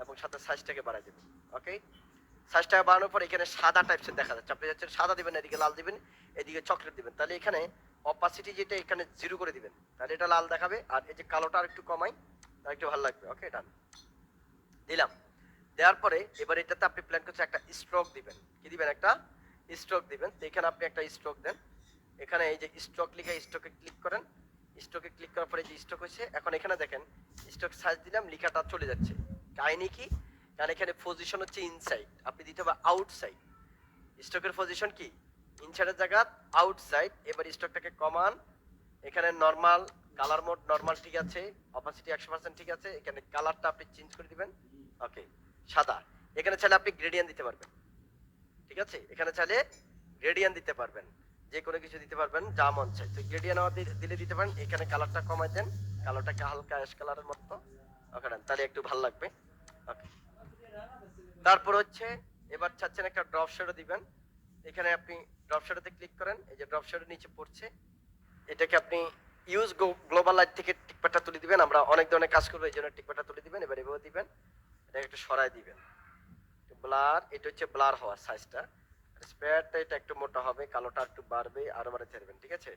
এবং সাথে সাইজটাকে বাড়াই দেবো। ওকে, সাইজটাকে বাড়ানোর পর এখানে সাদা টাইপসের দেখা যাচ্ছে, আপনি যাচ্ছেন সাদা দিবেন, এদিকে লাল দিবেন, এদিকে চকলেট দিবেন, তাহলে এখানে অপাসিটি যেটা এখানে 0 করে দিবেন, তাহলে এটা লাল দেখাবে, আর এই যে কালোটা আর একটু কমাই, আর একটু ভালো লাগবে। ওকে, ডান দিলাম। দেওয়ার পরে এবার এটাতে আপনি প্ল্যান করছেন একটা স্ট্রোক দিবেন। কি দিবেন? একটা স্ট্রোক দিবেন। তো এখানে আপনি একটা স্ট্রোক দেন, এখানে এই যে স্টক লিখে স্টকে ক্লিক করেন। স্টকে ক্লিক করার পরে যে স্টক হয়েছে, এখন এখানে দেখেন স্টক সার্চ দিলাম, লেখাটা চলে যাচ্ছে। কাহিনী কি? কারণ এখানে পজিশন হচ্ছে ইনসাইড, আপনি দিতে হবে আউটসাইড। স্টকের পজিশন কি? ইনসাইডের জায়গা আউটসাইড। এবার স্টকটাকে কমান, এখানে নরমাল কালার মোড নরমাল ঠিক আছে, অপাসিটি 100% ঠিক আছে। এখানে কালারটা আপনি চেঞ্জ করে দিবেন, ওকে সাদা। এখানে চাইলে আপনি গ্রেডিয়েন্ট দিতে পারবেন, ঠিক আছে। এখানে চাইলে গ্রেডিয়েন্ট দিতে পারবেন, যে কোনো কিছু দিতে পারবেন যা মন চায়। তো গ্রেডিয়েন্ট দিলে দিতে পারেন। এখানে কালারটা কমাই দেন, কালারটাকে হালকা অ্যাশ কালারের মতো, ওকে তাহলে একটু ভালো লাগবে, ওকে। তারপর হচ্ছে এবার চাচ্ছেন একটা ড্রপ শ্যাডো দিবেন। এখানে আপনি ড্রপ শ্যাডোতে ক্লিক করেন, এই যে ড্রপ শ্যাডো নিচে পড়ছে, এটাকে আপনি ইউজ গ্লোবাল লাইট থেকে টিকপাটা তুলে দিবেন। আমরা অনেক ধরনের কাজ করবো, এই জন্য টিকপাটা তুলে দিবেন। এবার এভাবে দিবেন, এটাকে একটু সরাই দিবেন। ব্লার, এটা হচ্ছে ব্লার হওয়ার সাইজটা। স্পেয়ারটা এটা একটু মোটা হবে, কালোটা একটু বাড়বে, আরো বাড়াতে পারবেন, ঠিক আছে।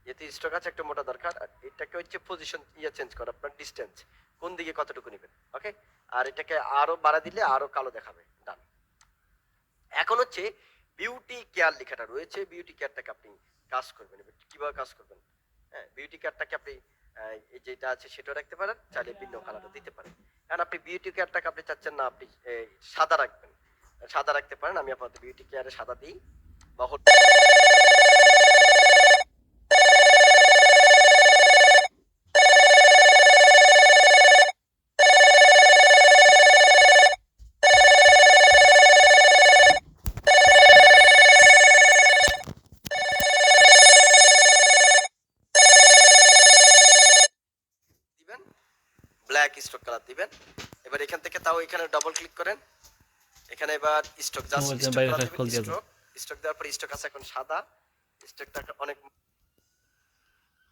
যেহেতু স্টক আছে একটু মোটা দরকার। আর এটাকে হচ্ছে পজিশন চেঞ্জ করা, আপনার ডিসটেন্স কোন দিকে কতটুকু নেবেন, ওকে। আর এটাকে আরো বাড়া দিলে আরো কালো দেখাবে, ডান। এখন হচ্ছে বিউটি কেয়ার লেখাটা রয়েছে, বিউটি কেয়ারটাকে আপনি কাজ করবেন। এবার কিভাবে কাজ করবেন? হ্যাঁ, বিউটি কেয়ারটাকে আপনি এই যেটা আছে সেটাও রাখতে পারেন, চাইলে ভিন্ন কালারও দিতে পারেন। কারণ আপনি বিউটি কেয়ারটাকে আপনি চাচ্ছেন না আপনি সাদা রাখবেন, সাদা রাখতে পারেন। আমি আপাতত বিউটি কেয়ারে সাদা দিই বা দিবেন, ব্ল্যাক স্টক কালার দিবেন। এবার এখান থেকে তাও এখানে ডবল ক্লিক করেন, এখানে এবার স্টক জাস্ট স্টক দেওয়ার পর স্টক আছে এখন সাদা। স্টকটা অনেক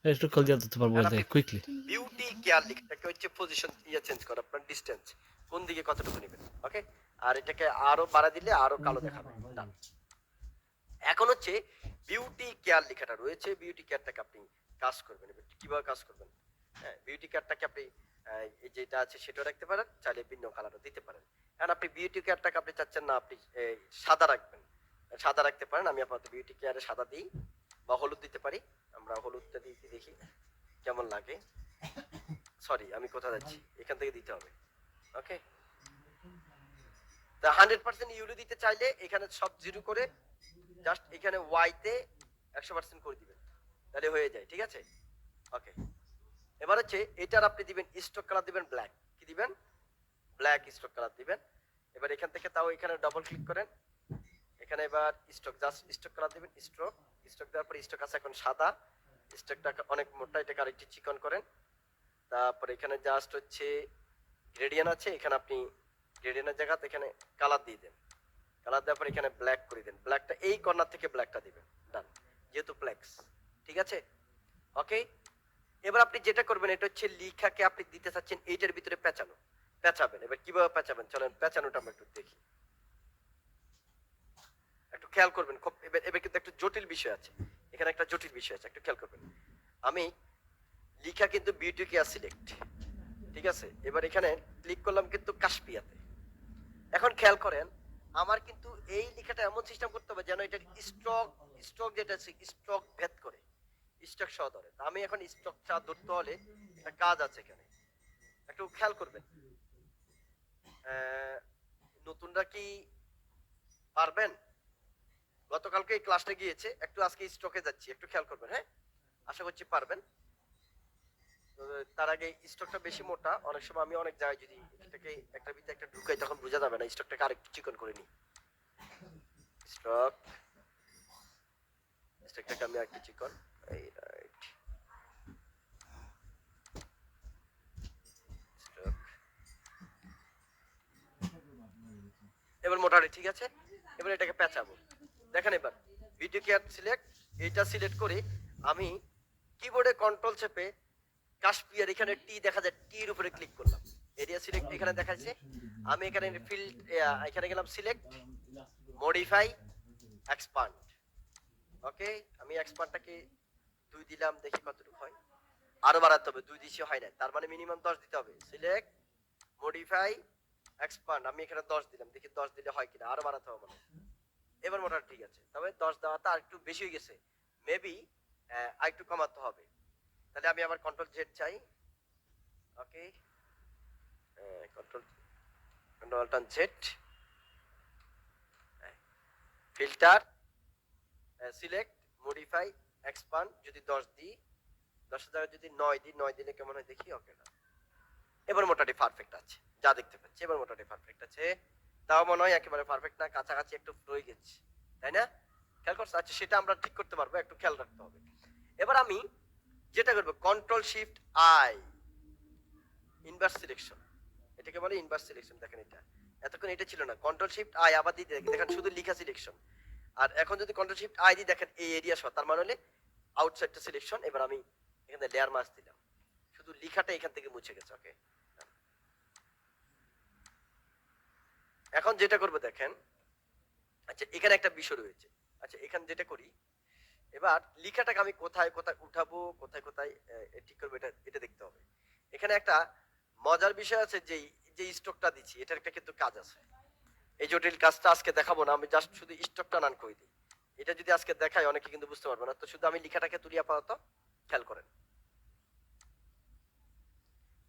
একটু কল দিয়ে দিতে পারবো যে কুইকলি। বিউটি কেয়ার লিখটাকে হচ্ছে পজিশন চেঞ্জ করা, আপনার ডিসটেন্স কোন দিকে কতটুকু নেবেন, ওকে। আর এটাকে আরো বাড়া দিলে আরো কালো দেখাবে, ডান। এখন হচ্ছে বিউটি কেয়ার লেখাটা রয়েছে, বিউটি কেয়ারটাকে আপনি কাজ করবেন। এবার কিভাবে কাজ করবেন? হ্যাঁ, বিউটি কেয়ারটাকে আপনি এই যেটা আছে সেটাও রাখতে পারেন, চাইলে ভিন্ন কালারও দিতে পারেন। কারণ আপনি বিউটি কেয়ারটাকে আপনি চাচ্ছেন না আপনি সাদা রাখবেন, সাদা রাখতে পারেন। আমি আপাতত বিউটি কেয়ারে সাদা দিই বা হলুদ দিতে পারি। আমরা হলুদটা দিয়ে দেখি কেমন লাগে। সরি, আমি কোথায় যাচ্ছি, এখান থেকে দিতে হবে, ওকে। তা 100% ইউরো দিতে চাইলে এখানে সব জিরো করে জাস্ট এখানে ওয়াইতে 100% করে দিবেন, তাহলে হয়ে যায়, ঠিক আছে, ওকে। এবার হচ্ছে এটার আপনি দিবেন স্টক কালার দিবেন ব্ল্যাক, কি দিবেন? ব্ল্যাক স্টক কালার দিবেন। এবার এখান থেকে তাও এখানে ডবল ক্লিক করেন, এখানে এবার স্টক জাস্ট স্টক কালার দিবেন। স্টক দেওয়ার পর স্টক আছে এখন সাদা, স্টকটা অনেক মোটা, এটাকে আরেকটু চিকন করেন। তারপর এখানে জাস্ট হচ্ছে গ্রেডিয়েন্ট আছে, এখানে আপনি গ্রেডিয়েন্টের জায়গাতে এখানে কালার দিয়ে দেন। কালার দেওয়ার পর এখানে ব্ল্যাক করে দেন, ব্ল্যাকটা এই কর্নার থেকে ব্ল্যাকটা দিবেন, ডান। যেহেতু ব্ল্যাকস, ঠিক আছে, ওকে। এবার আপনি যেটা করবেন এটা হচ্ছে লিখাকে আপনি দিতে চাচ্ছেন এইটার ভিতরে পেঁচাবেন। এবার কিভাবে পেঁচাবেন চলেন পেঁচানোটা আমরা একটু দেখি, একটু খেয়াল করবেন। এবার কিন্তু একটা জটিল বিষয় আছে, এখানে একটা জটিল বিষয় আছে, একটু খেয়াল করবেন। আমি লিখা কিন্তু বিউটি কেয়ার সিলেক্ট, ঠিক আছে। এবার এখানে ক্লিক করলাম কিন্তু কাশপিয়াতে। এখন খেয়াল করেন আমার কিন্তু এই লেখাটা এমন সিস্টেম করতে হবে যেন এটা স্টক যেটা আছে স্টক ভেদ করে, স্টক সহ ধরে। আমি এখন স্টক চা ধরতে হলে একটা কাজ আছে এখানে, একটু খেয়াল করবেন। নতুনরা কি পারবেন? গতকালকে এই ক্লাসটা গিয়েছে, একটু আজকে স্টকে যাচ্ছি, একটু খেয়াল করবেন, হ্যাঁ, আশা করছি পারবেন। তার আগে স্টকটা বেশি মোটা, অনেক সময় আমি অনেক জায়গায় যদি এটাকে একটা ভিতরে একটা ঢুকাই তখন বোঝা যাবে না, স্টকটাকে আরেকটু চিকন করে নিই। স্টকটাকে আমি আরেকটু চিকন, এই রাইট। এবার মোটামুটি ঠিক আছে। এবার এটাকে পেঁচাবো, দেখেন। এবার ভিডিও কেয়ার সিলেক্ট, এইটা সিলেক্ট করে আমি কিবোর্ডে কন্ট্রোল চেপে কাশপিয়ার এখানে টি দেখা যায়, টির উপরে ক্লিক করলাম, এরিয়া সিলেক্ট এখানে দেখাচ্ছে। আমি এখানে ফিল্ড এখানে গেলাম সিলেক্ট, মডিফাই, এক্সপান্ড, ওকে। আমি এক্সপান্ডটাকে 2 দিলাম, দেখি কতটুকু হয়। আরো বাড়াতে হবে, 2 দিছি হয় না, তার মানে মিনিমাম 10 দিতে হবে। সিলেক্ট, মডিফাই, এক্সপান্ড, আমি এখানে 10 দিলাম, দেখি 10 দিলে হয় কিনা, আরো বাড়াতে হবে মনে। এবার মোটামুটি ঠিক আছে, তবে 10 দেওয়াটা আর একটু বেশি হয়ে গেছে, মেবি আরেকটু কমাতে হবে। তাহলে আমি আবার কন্ট্রোল জেড চাই। Okay, control alt Z, filter, select, modify, expand. যদি 10 দিই, 10 জায়গায় যদি 9 দিই, 9 দিলে কেমন হয় দেখি। ওকে না, এবার মোটামুটি পারফেক্ট আছে, যা দেখতে পাচ্ছি এবার মোটামুটি পারফেক্ট আছে। তাও মনে হয় একেবারে পারফেক্ট না, কাছাকাছি একটু রয়ে গেছে, তাই না? খেয়াল করছো? আচ্ছা, সেটা আমরা ঠিক করতে পারবো, একটু খেয়াল রাখতে হবে। এবার আমি যেটা করবো, control shift I, inverse selection. এটাকে বলে ইনভার্স সিলেকশন। দেখেন এটা এতক্ষণ এটা ছিল না, কন্ট্রোল শিফট আই আবার দিতে দেখেন শুধু লিখা সিলেকশন। আর এখন যদি কন্ট্রোল শিফট আই দিই, দেখেন এই এরিয়া সহ, তার মানে হলে আউটসাইডটা সিলেকশন। এবার আমি এখানে লেয়ার মাস্ক দিলাম, শুধু লিখাটা এখান থেকে মুছে গেছে। ওকে, এখন যেটা করবো দেখেন, আচ্ছা এখানে একটা বিষয় রয়েছে। আচ্ছা এখানে যেটা করি, এবার লিখাটাকে আমি কোথায় কোথায় উঠাবো, কোথায় কোথায় ঠিক করবো, এটা এটা দেখতে হবে। এখানে একটা মজার বিষয় আছে, যে স্টকটা দিচ্ছি এটার একটা কিন্তু কাজ আছে। এই জটিল কাজটা আজকে দেখাবো না, আমি জাস্ট শুধু স্টকটা নান করে দিই। এটা যদি আজকে দেখাই অনেকে কিন্তু বুঝতে পারবে না, তো শুধু আমি লিখাটাকে তুলি। আপাতত খেয়াল করেন,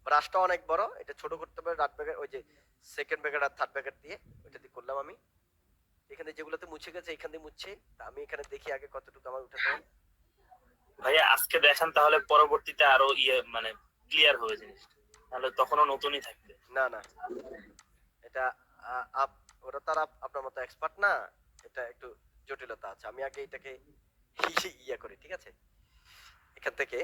ব্রাশটা অনেক বড়, এটা ছোট করতে হবে। রাত ব্যাগের ওই যে সেকেন্ড ব্যাগের আর থার্ড ব্যাগের দিয়ে ওইটা দিয়ে করলাম আমি। এখানে যেগুলোতে মুছে গেছে এখান দিয়ে মুছছে, আমি এখানে দেখি আগে কতটুকু আমার উঠাতে হয়। ভাইয়া আজকে দেখান, তাহলে পরবর্তীতে আরো মানে ক্লিয়ার হবে জিনিসটা, তাহলে তখনও নতুনই থাকবে। না না, এটা ওরা তার আপনার মতো এক্সপার্ট না, এটা একটু জটিলতা আছে। আমি আগে এটাকে ইয়া করি, ঠিক আছে? এখান থেকে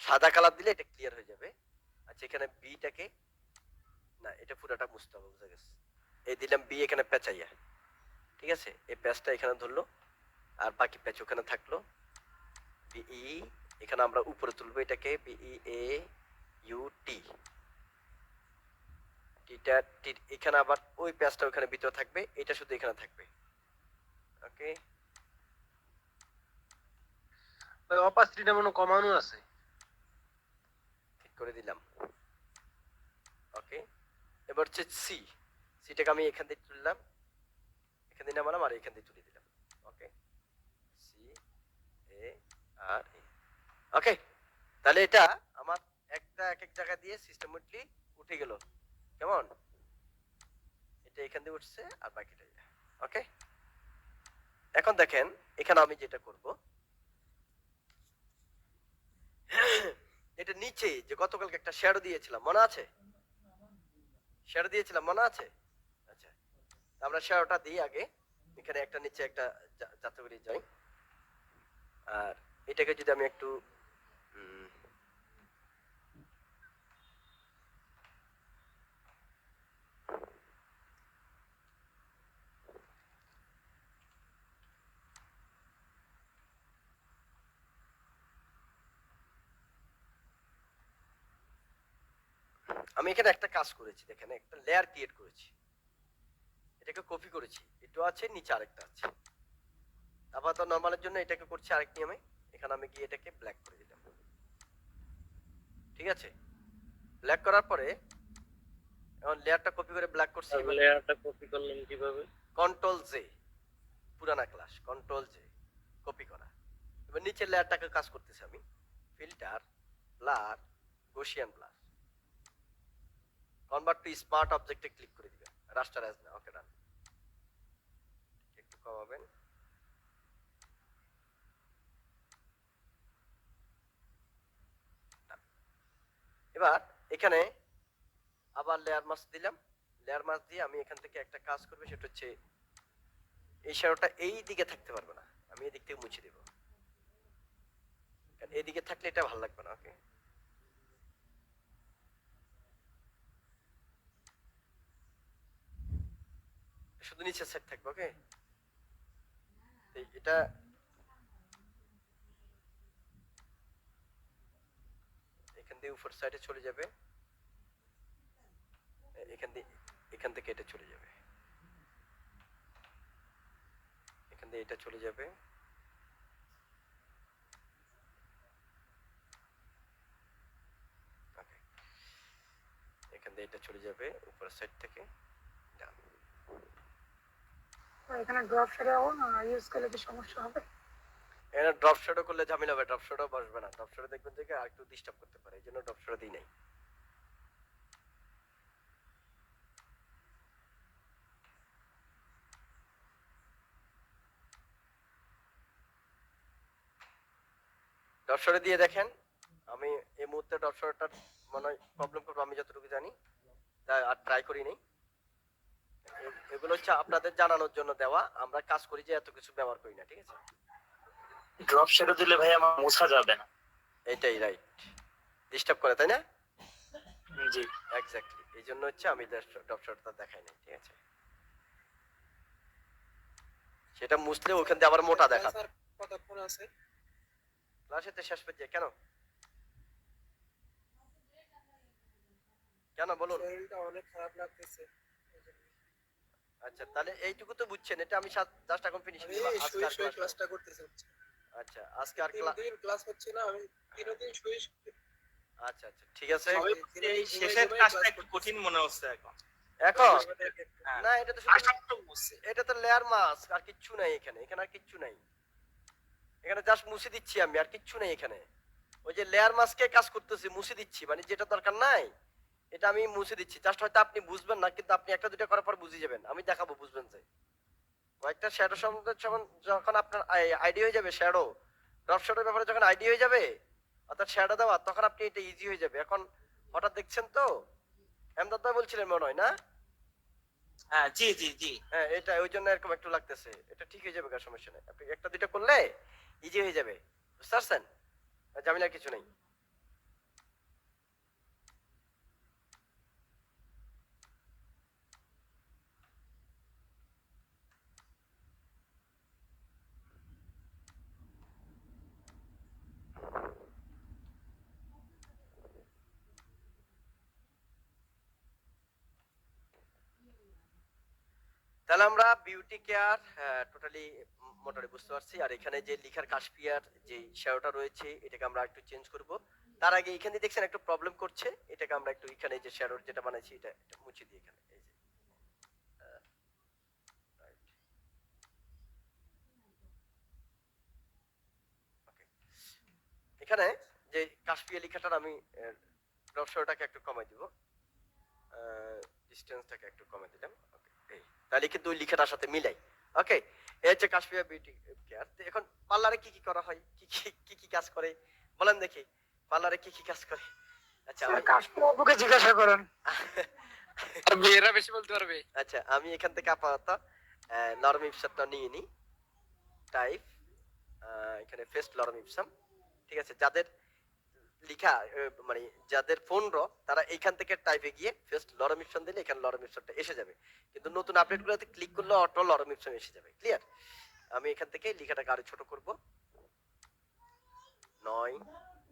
সাদা কালার দিলে এটা ক্লিয়ার হয়ে যাবে। আচ্ছা এখানে বিটাকে, না এটা পুরোটা মুছতে হবে, বুঝা গেছে? এই দিলাম বি এখানে পেঁচাইয়া, ঠিক আছে? এই প্যাচটা এখানে ধরলো, আর বাকি প্যাচ ওখানে থাকলো। বিই এখানে আমরা উপরে তুলবো এটাকে, বিই এ ইউ টি, টিটা টি এখানে, আবার ওই প্যাচটা ওখানে ভিতরে থাকবে, এটা শুধু এখানে থাকবে। ওকে, ভাই অপাসিটিটা মনে হয় কমানো আছে। ঠিক করে দিলাম। ওকে, এবার হচ্ছে সি, সিটাকে আমি এখান থেকে তুললাম, এখান দিয়ে নামালাম, আর এখান দিয়ে তুলে দিলাম। ওকে, সি এ আর এ। ওকে, তাহলে এটা আমার একটা এক এক জায়গা দিয়ে সিস্টেমেটিকলি উঠে গেল। কেমন? এটা এখান দিয়ে উঠছে আর বাকিটা। ওকে, এখন দেখেন এখানে আমি যেটা করব, এটা নিচে যে গতকালকে একটা শ্যাডো দিয়েছিলাম, মনে আছে? শ্যাডো দিয়েছিলাম, মনে আছে? আচ্ছা, আমরা শ্যাডোটা দিই আগে। এখানে একটা নিচে একটা যাতে করে যাই, আর এটাকে যদি আমি একটু আমি এখানে একটা কাজ করেছি, দেখেন একটা লেয়ার ক্রিয়েট করেছি, এটাকে কপি করেছি, একটু আছে নিচে আরেকটা আছে। আপাতত নরমালের জন্য এটাকে করছি আরেক নিয়মে। এখানে আমি গিয়ে এটাকে ব্ল্যাক করে দিলাম, ঠিক আছে? ব্ল্যাক করার পরে এখন লেয়ারটা কপি করে ব্ল্যাক করছি। লেয়ারটা কপি করলেন কিভাবে? কন্ট্রোল জে, পুরানা ক্লাস, কন্ট্রোল জে কপি করা। এবার নিচের লেয়ারটাকে কাজ করতেছি আমি, filter, blur, Gaussian blur, convert to smart অবজেক্টে ক্লিক করে দিবেন, রাস্টার অ্যাজ না। ওকে, ডান। একটু কমাবেন। এবার এখানে আবার লেয়ার মাস্ক দিলাম, লেয়ার মাস্ক দিয়ে আমি এখান থেকে একটা কাজ করব, সেটা হচ্ছে এই শ্যাডোটা এই দিকে থাকতে পারবে না, আমি এই দিক থেকে মুছে দেব, কারণ এই দিকে থাকলে এটা ভালো লাগবে না। ওকে, শুধু নিচের সাইড থাকবে। ওকে, এটা এখান দিয়ে উপর সাইডে চলে যাবে, এখান থেকে এটা চলে যাবে, এখান দিয়ে এটা চলে যাবে, দিয়ে এটা চলে যাবে উপর সাইড থেকে down। এখানে ড্রপ শ্যাডো ইউজ করলে কি সমস্যা হবে? এখানে ড্রপ শ্যাডো করলে ঝামেলা হবে, ড্রপ শ্যাডো বসবে না, ড্রপ শ্যাডো দেখবেন যে আর একটু ডিস্টার্ব করতে পারে, এই জন্য ড্রপ শ্যাডো দিই নাই। ড্রপ শ্যাডো দিয়ে দেখেন, আমি এই মুহূর্তে ড্রপ শ্যাডোটার মনে হয় প্রবলেম করবো আমি যতটুকু জানি, তাই আর ট্রাই করি নাই। এগুলো হচ্ছে আপনাদের জানানোর জন্য দেওয়া, আমরা কাজ করি যে এত কিছু ব্যবহার করি না, ঠিক আছে? ড্রপ শ্যাডো দিলে ভাই আমার মোছা যাবে না। এইটাই রাইট, ডিস্টার্ব করে তাই না? জি এক্স্যাক্টলি, এই জন্য হচ্ছে আমি ড্রপ শ্যাডোটা দেখাই নাই, ঠিক আছে? সেটা মুছলে ওখান দিয়ে আবার মোটা দেখা। স্যার কতক্ষণ আছে? ক্লাসেতে শেষ পেজে কেন কেন বলুন? শরীরটা অনেক খারাপ লাগতেছে। আচ্ছা তাহলে এইটুকু তো বুঝছেন, এটা আমি জাস্ট এখন ফিনিশ আমি করব। শুয়ে শুয়ে ক্লাসটা করতেছি। আচ্ছা আজকে আর দিন ক্লাস হচ্ছে না, আমি দিন শুয়ে আচ্ছা আচ্ছা ঠিক আছে। এই শেষের কাজটা একটু কঠিন মনে হচ্ছে এখন। এখন হ্যাঁ। না, এটা তো আসামটা বুঝছে। এটা তো লেয়ার মাস্ক, আর কিচ্ছু নাই এখানে, এখানে আর কিচ্ছু নাই, এখানে জাস্ট মুছে দিচ্ছি আমি, আর কিচ্ছু নেই এখানে। ওই যে লেয়ার মাস্কে কাজ করতেছি, মুছে দিচ্ছি, মানে যেটা দরকার নাই এটা আমি মুছে দিচ্ছি। জাস্ট হয়তো আপনি বুঝবেন না, কিন্তু আপনি একটা দুটো করার পর বুঝে যাবেন, আমি দেখাবো বুঝবেন যে কয়েকটা শ্যাডো সম্বন্ধে যখন আপনার আইডিয়া হয়ে যাবে, শ্যাডো ড্রপ শ্যাডোর ব্যাপারে যখন আইডিয়া হয়ে যাবে, অর্থাৎ শ্যাডো দেওয়া, তখন আপনি এটা ইজি হয়ে যাবে। এখন হঠাৎ দেখছেন তো, এমদাদ ভাই বলছিলেন মনে হয় না? হ্যাঁ জি জি জি। হ্যাঁ এটা ওই জন্য এরকম একটু লাগতেছে, এটা ঠিক হয়ে যাবে, কার সমস্যা নেই, আপনি একটা দুটো করলে ইজি হয়ে যাবে, বুঝতে পারছেন? ঝামেলার কিছু নেই। তাহলে আমরা বিউটি কেয়ার টোটালি মোটামুটি বুঝতে পারছি। আর এখানে যে লিখার কাশপিয়ার যে শ্যাডোটা রয়েছে, এটাকে আমরা একটু চেঞ্জ করব। তার আগে এখানে দেখছেন একটু প্রবলেম করছে, এটাকে আমরা একটু এখানে যে শ্যাডোর যেটা বানাইছি এটা মুছে দিই এখানে, এই যে right. Okay. এখানে যে কাশপিয়া লেখাটার আমি ড্রপ শ্যাডোটাকে একটু কমাই দিব, ডিসটেন্সটাকে একটু কমাই দিলাম। ওকে, এই তাহলে কিন্তু ওই লেখাটার সাথে মিলাই। ওকে, এই হচ্ছে কাশপিয়া বিউটি কেয়ার। এখন পার্লারে কি কি করা হয়, কি কি কাজ করে বলেন দেখি, পার্লারে কি কি কাজ করে? আচ্ছা কাশ্মীর আপুকে জিজ্ঞাসা করেন, মেয়েরা বেশি বলতে পারবে। আচ্ছা আমি এখান থেকে আপাতত লরম ইপসামটা নিয়ে নিই, টাইপ এখানে ফেস্ট লরম ইপসাম, ঠিক আছে? যাদের লিখা মানে যাদের ফোন তারা এইখান থেকে টাইপে গিয়ে ফেস্ট লরম ইপসাম দিলে এখানে লরম ইপসামটা এসে যাবে, কিন্তু নতুন আপডেটগুলোতে ক্লিক করলে অটো লরম ইপসাম এসে যাবে। ক্লিয়ার? আমি এখান থেকে লেখাটাকে আরো ছোট করব 9,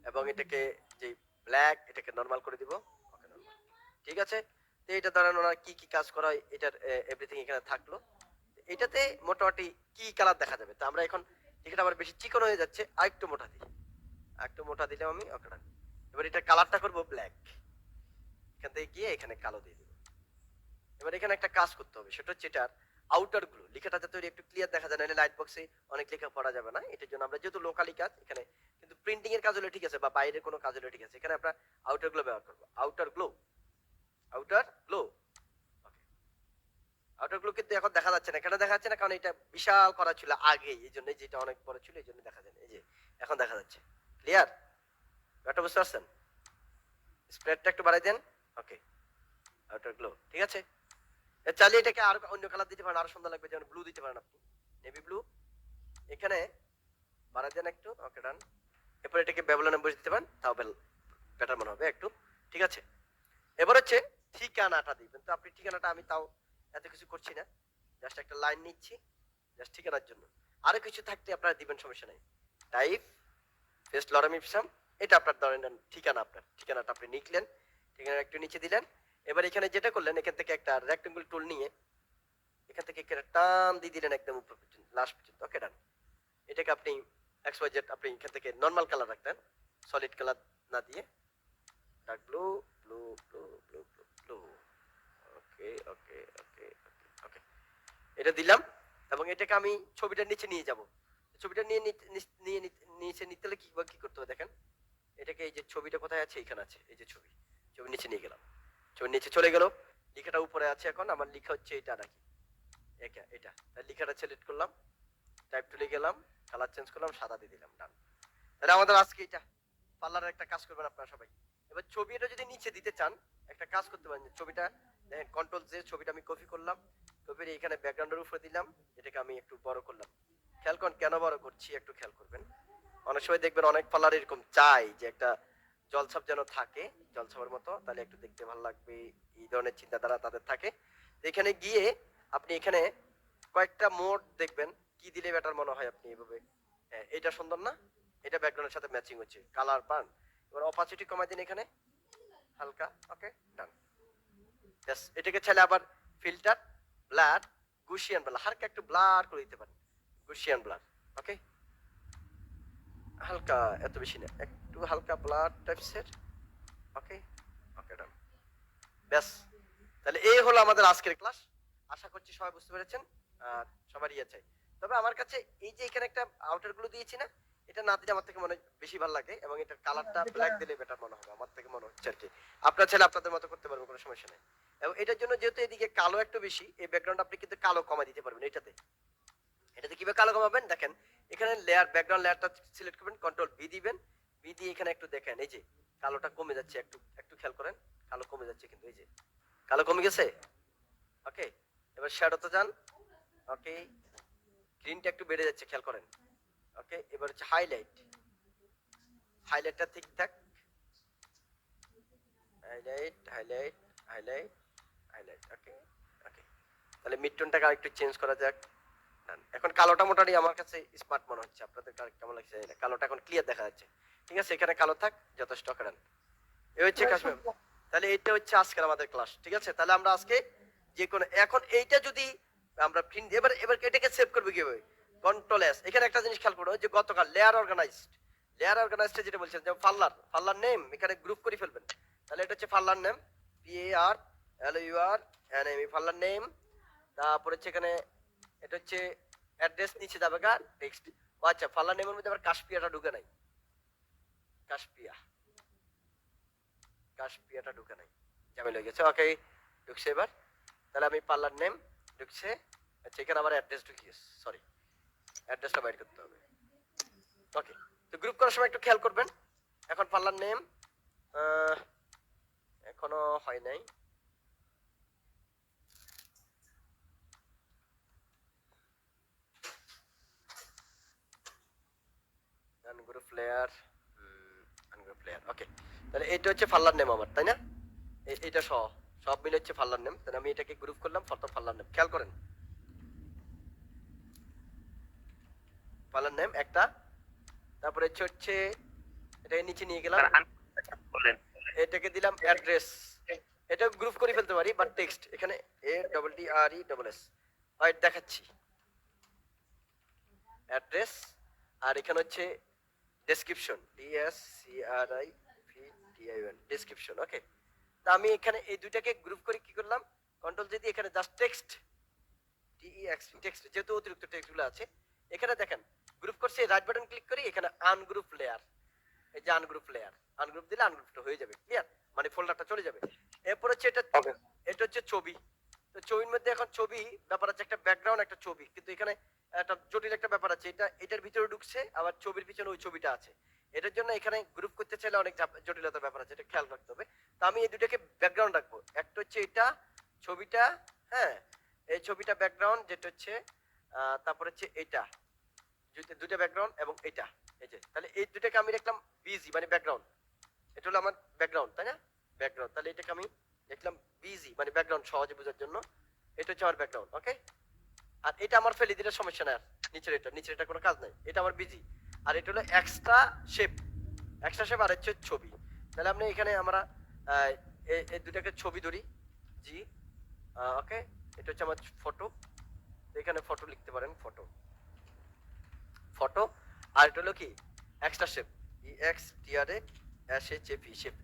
এবং এটাকে যে ব্ল্যাক এটাকে নরমাল করে দিব। ওকে নরমাল, ঠিক আছে? তো এটা ধরেন ওনার কি কি কাজ করা হয় এটার এভরিথিং এখানে থাকলো। এটাতে মোটামুটি কি কালার দেখা যাবে? তো আমরা এখন লেখাটা আমার বেশি চিকন হয়ে যাচ্ছে, আরেকটু মোটা দিই, আরেকটু মোটা দিলাম আমি। ওকে ডান। এবার এটা কালারটা করব ব্ল্যাক, এখান থেকে গিয়ে এখানে কালো দিয়ে দিব। এবার এখানে একটা কাজ করতে হবে, সেটা হচ্ছে এটার আউটার গুলো লেখাটা যাতে একটু ক্লিয়ার দেখা যায়, না লাইট বক্সে অনেক লেখা পড়া যাবে না। এটার জন্য আমরা যেহেতু লোকালি কাজ এখানে, কিন্তু প্রিন্টিং এর কাজ হলে ঠিক আছে, বা বাইরের কোনো কাজ হলে ঠিক আছে, এখানে আমরা আউটার গ্লো ব্যবহার করব। Outer glow, outer glow. Okay, outer glow কিন্তু এখন দেখা যাচ্ছে না, কেন দেখা যাচ্ছে না? কারণ এটা বিশাল করা ছিল আগে, এই জন্য যেটা অনেক বড় ছিল এই জন্য দেখা যায় না। এই যে এখন দেখা যাচ্ছে। ক্লিয়ার? ব্যাপারটা বুঝতে পারছেন? স্প্রেডটা একটু বাড়াই দেন। ওকে, আউটার গ্লো, ঠিক আছে? চাইলে এটাকে আর অন্য কালার দিতে পারেন, আরো সুন্দর লাগবে, যেমন ব্লু দিতে পারেন আপনি, নেভি ব্লু। এখানে বাড়াই দেন একটু। ওকে ডান। এরপর এটাকে ব্যাবলনে বসে দিতে পারেন, তাও বেটার মনে হবে একটু, ঠিক আছে? এবার হচ্ছে ঠিকানাটা দিবেন। তো আপনি ঠিকানাটা, আমি তাও এত কিছু করছি না, জাস্ট একটা লাইন নিচ্ছি জাস্ট ঠিকানার জন্য। আরো কিছু থাকতে আপনারা দিবেন, সমস্যা নাই। টাইপ ফেস্ট লরম ইপসাম, এটা আপনার ধরেন ঠিকানা, আপনার ঠিকানাটা আপনি লিখলেন, ঠিকানা একটু নিচে দিলেন। এবার এখানে যেটা করলেন, এখান থেকে একটা রেক্টেঙ্গল টুল নিয়ে এখান থেকে একটা টান দিয়ে দিলেন একদম উপর পর্যন্ত, লাস্ট পর্যন্ত। ওকে ডান। এটাকে আপনি XYZ আপনি এখান থেকে নরমাল কালার রাখতেন, সলিড কালার না দিয়ে dark blue blue blue blue blue blue two. Okay okay okay okay, এটা দিলাম এবং এটাকে আমি ছবিটার নিচে নিয়ে যাব। ছবিটা নিয়ে নিচে নিতে হলে কি করতে হবে দেখেন, এটাকে এই যে ছবিটা কোথায় আছে, এখানে আছে, এই যে ছবি নিচে নিয়ে গেলাম, ছবি নিচে চলে গেল, লেখাটা উপরে আছে। এখন আমার লেখা হচ্ছে এটা নাকি এটা, তাই লেখাটা সিলেক্ট করলাম, টাইপ টুলে গেলাম, কালার চেঞ্জ করলাম, সাদা দিয়ে দিলাম, ডান। তাহলে আমাদের আজকে এটা পার্লারের একটা কাজ করবেন আপনারা সবাই। এবার ছবিটা যদি নিচে দিতে চান একটা কাজ করতে পারেন, ছবিটা দেখেন কন্ট্রোল জে, ছবিটা আমি কপি করলাম, কপি এখানে ব্যাকগ্রাউন্ডের উপরে দিলাম, এটাকে আমি একটু বড় করলাম। খেয়াল করেন কেন বড় করছি, একটু খেয়াল করবেন। অনেক সময় দেখবেন অনেক পার্লার এরকম চাই যে একটা জলছাপ যেন থাকে, জলছাপের মতো, তাহলে একটু দেখতে ভালো লাগবে, এই ধরনের চিন্তাধারা তাদের থাকে। এখানে গিয়ে আপনি এখানে কয়েকটা মোড দেখবেন, কি দিলে বেটার মনে হয় আপনি এভাবে, হ্যাঁ এটা সুন্দর না, এটা ব্যাকগ্রাউন্ডের সাথে ম্যাচিং হচ্ছে, কালার পান। এবার অপাসিটি কমাই দিন এখানে হালকা, ওকে ডান। ব্যাস, এটাকে চাইলে আবার ফিল্টার, ব্লার, গুশিয়ান ব্লার, হালকা একটু ব্লার করে দিতে পারেন, গুশিয়ান ব্লার, ওকে হালকা, এত বেশি না, একটু হালকা ব্লার টাইপসের, ওকে ওকে ডান। ব্যাস, তাহলে এই হলো আমাদের আজকের ক্লাস। আশা করছি সবাই বুঝতে পেরেছেন আর সবারই আছে। তবে আমার কাছে এই যে এখানে একটা আউটার গুলো দিয়েছি না, এটা না দিলে আমার থেকে মনে বেশি ভালো লাগে এবং এটার কালারটা ব্ল্যাক দিলে বেটার মনে হবে, আমার থেকে মনে হচ্ছে আর কি। আপনার ছেলে আপনাদের মতো করতে পারবেন, কোনো সমস্যা নেই। এবং এটার জন্য যেহেতু এদিকে কালো একটু বেশি, এই ব্যাকগ্রাউন্ড আপনি কিন্তু কালো কমা দিতে পারবেন এটাতে কিভাবে কালো কমাবেন দেখেন, এখানে লেয়ার, ব্যাকগ্রাউন্ড লেয়ারটা সিলেক্ট করবেন, কন্ট্রোল বি দিবেন, বি দিয়ে এখানে একটু দেখেন এই যে কালোটা কমে যাচ্ছে, একটু খেয়াল করেন, কালো কমে যাচ্ছে, কিন্তু এই যে কালো কমে গেছে, ওকে। এবার শ্যাডোতে যান, ওকে, গ্রিনটা একটু বেড়ে যাচ্ছে, খেয়াল করেন, ওকে। এবার হচ্ছে হাইলাইটটা ঠিকঠাক, হাইলাইট, ওকে ওকে। তাহলে মিডটোনটাকে আরেকটু চেঞ্জ করা যাক। এখন কালোটা মোটামুটি আমার কাছে স্মার্ট মনে হচ্ছে, আপনাদের কেমন লাগছে জানি না, কালোটা এখন ক্লিয়ার দেখা যাচ্ছে, ঠিক আছে, এখানে কালো থাক, যথেষ্ট করেন। এই হচ্ছে কাজ। তাহলে এটা হচ্ছে আজকের আমাদের ক্লাস, ঠিক আছে। তাহলে আমরা আজকে যে কোনো, এখন এইটা যদি আমরা প্রিন্ট, এবার এটাকে সেভ করবে কিভাবে, কন্ট্রোল এস। এখানে একটা জিনিস খেয়াল করো, যে গতকাল লেয়ার অর্গানাইজড যেটা বলছেন, যে পার্লার নেম এখানে গ্রুপ করে ফেলবেন। তাহলে এটা হচ্ছে parlour name, PARLUR parlour name. তারপর হচ্ছে এখানে এটা হচ্ছে অ্যাড্রেস, নিচে যাবে গা টেক্সট। আচ্ছা, পার্লার নেমের মধ্যে আবার কাশপিয়াটা ঢুকে নাই, কাশপিয়াটা ঢুকে নাই, ঝামেলা হয়ে গেছে, ওকে ঢুকছে এবার। তাহলে আমি পার্লার নেম ঢুকছে, আচ্ছা এখানে আবার অ্যাড্রেস ঢুকিয়ে, সরি অ্যাড্রেসটা বাইর করতে হবে, ওকে। তো গ্রুপ করার সময় একটু খেয়াল করবেন। এখন পার্লার নেম এখনো হয় নাই, আনগ্রুপ লেয়ার, ওকে। তাহলে এটা হচ্ছে পার্লার নেম আমার, তাই না, এটা সব মিলে হচ্ছে পার্লার নেম। তাহলে আমি এটাকে গ্রুপ করলাম, ফটো পার্লার নেম, খেয়াল করেন পার্লার নেম একটা। তারপরে হচ্ছে এটাকে নিচে নিয়ে গেলাম, এটাকে দিলাম অ্যাড্রেস, এটা গ্রুপ করে ফেলতে পারি, বাট টেক্সট এখানে ADDRESS রাইট দেখাচ্ছি, অ্যাড্রেস। আর এখানে হচ্ছে ডেসক্রিপশন, DSCRIPTION ডেসক্রিপশন, ওকে। তা আমি এখানে এই দুইটাকে গ্রুপ করে কি করলাম, কন্ট্রোল যদি এখানে জাস্ট টেক্সট, টেক্সট, যেহেতু অতিরিক্ত টেক্সটগুলো আছে এখানে দেখেন গ্রুপ করছে, রাইট বাটন ক্লিক করি, এখানে আনগ্রুপ লেয়ার, এই যে আনগ্রুপ দিলে আনগ্রুপটা হয়ে যাবে, ক্লিয়ার, মানে ফোল্ডারটা চলে যাবে। এরপর হচ্ছে এটা হচ্ছে ছবি। তো ছবির মধ্যে এখন ছবি ব্যাপার আছে, একটা ব্যাকগ্রাউন্ড একটা ছবি, কিন্তু এখানে একটা জটিল একটা ব্যাপার আছে, এটার ভিতরে ঢুকছে, আবার ছবির পিছনে ওই ছবিটা আছে। এটার জন্য এখানে গ্রুপ করতে চাইলে অনেক জটিলতার ব্যাপার আছে, এটা খেয়াল রাখতে হবে। তো আমি এই দুটাকে ব্যাকগ্রাউন্ড রাখবো, একটা হচ্ছে এটা ছবিটা, হ্যাঁ এই ছবিটা ব্যাকগ্রাউন্ড, যেটা হচ্ছে তারপর হচ্ছে এটা, দুটো ব্যাকগ্রাউন্ড এবং এটা, এই যে। তাহলে এই দুটাকে আমি দেখলাম বিজি, মানে ব্যাকগ্রাউন্ড, এটা হলো আমার ব্যাকগ্রাউন্ড, তাই না, ব্যাকগ্রাউন্ড। তাহলে এটাকে আমি দেখলাম বিজি, মানে ব্যাকগ্রাউন্ড, সহজে বোঝার জন্য এটা হচ্ছে আমার ব্যাকগ্রাউন্ড, ওকে। আর এটা আমার ফেলে দিলে সমস্যা নাই, নিচের এটা কোনো কাজ নাই, এটা আমার বিজি। আর এটা হলো এক্সট্রা শেপ, আর হচ্ছে ছবি। তাহলে আপনি এখানে আমরা এই দুটাকে ছবি ধরি, জি ওকে। এটা হচ্ছে আমার ফটো, এখানে ফটো লিখতে পারেন, ফটো। আর এটা হলো কি এক্সট্রা শেপ, EXTRASHAP শেপ।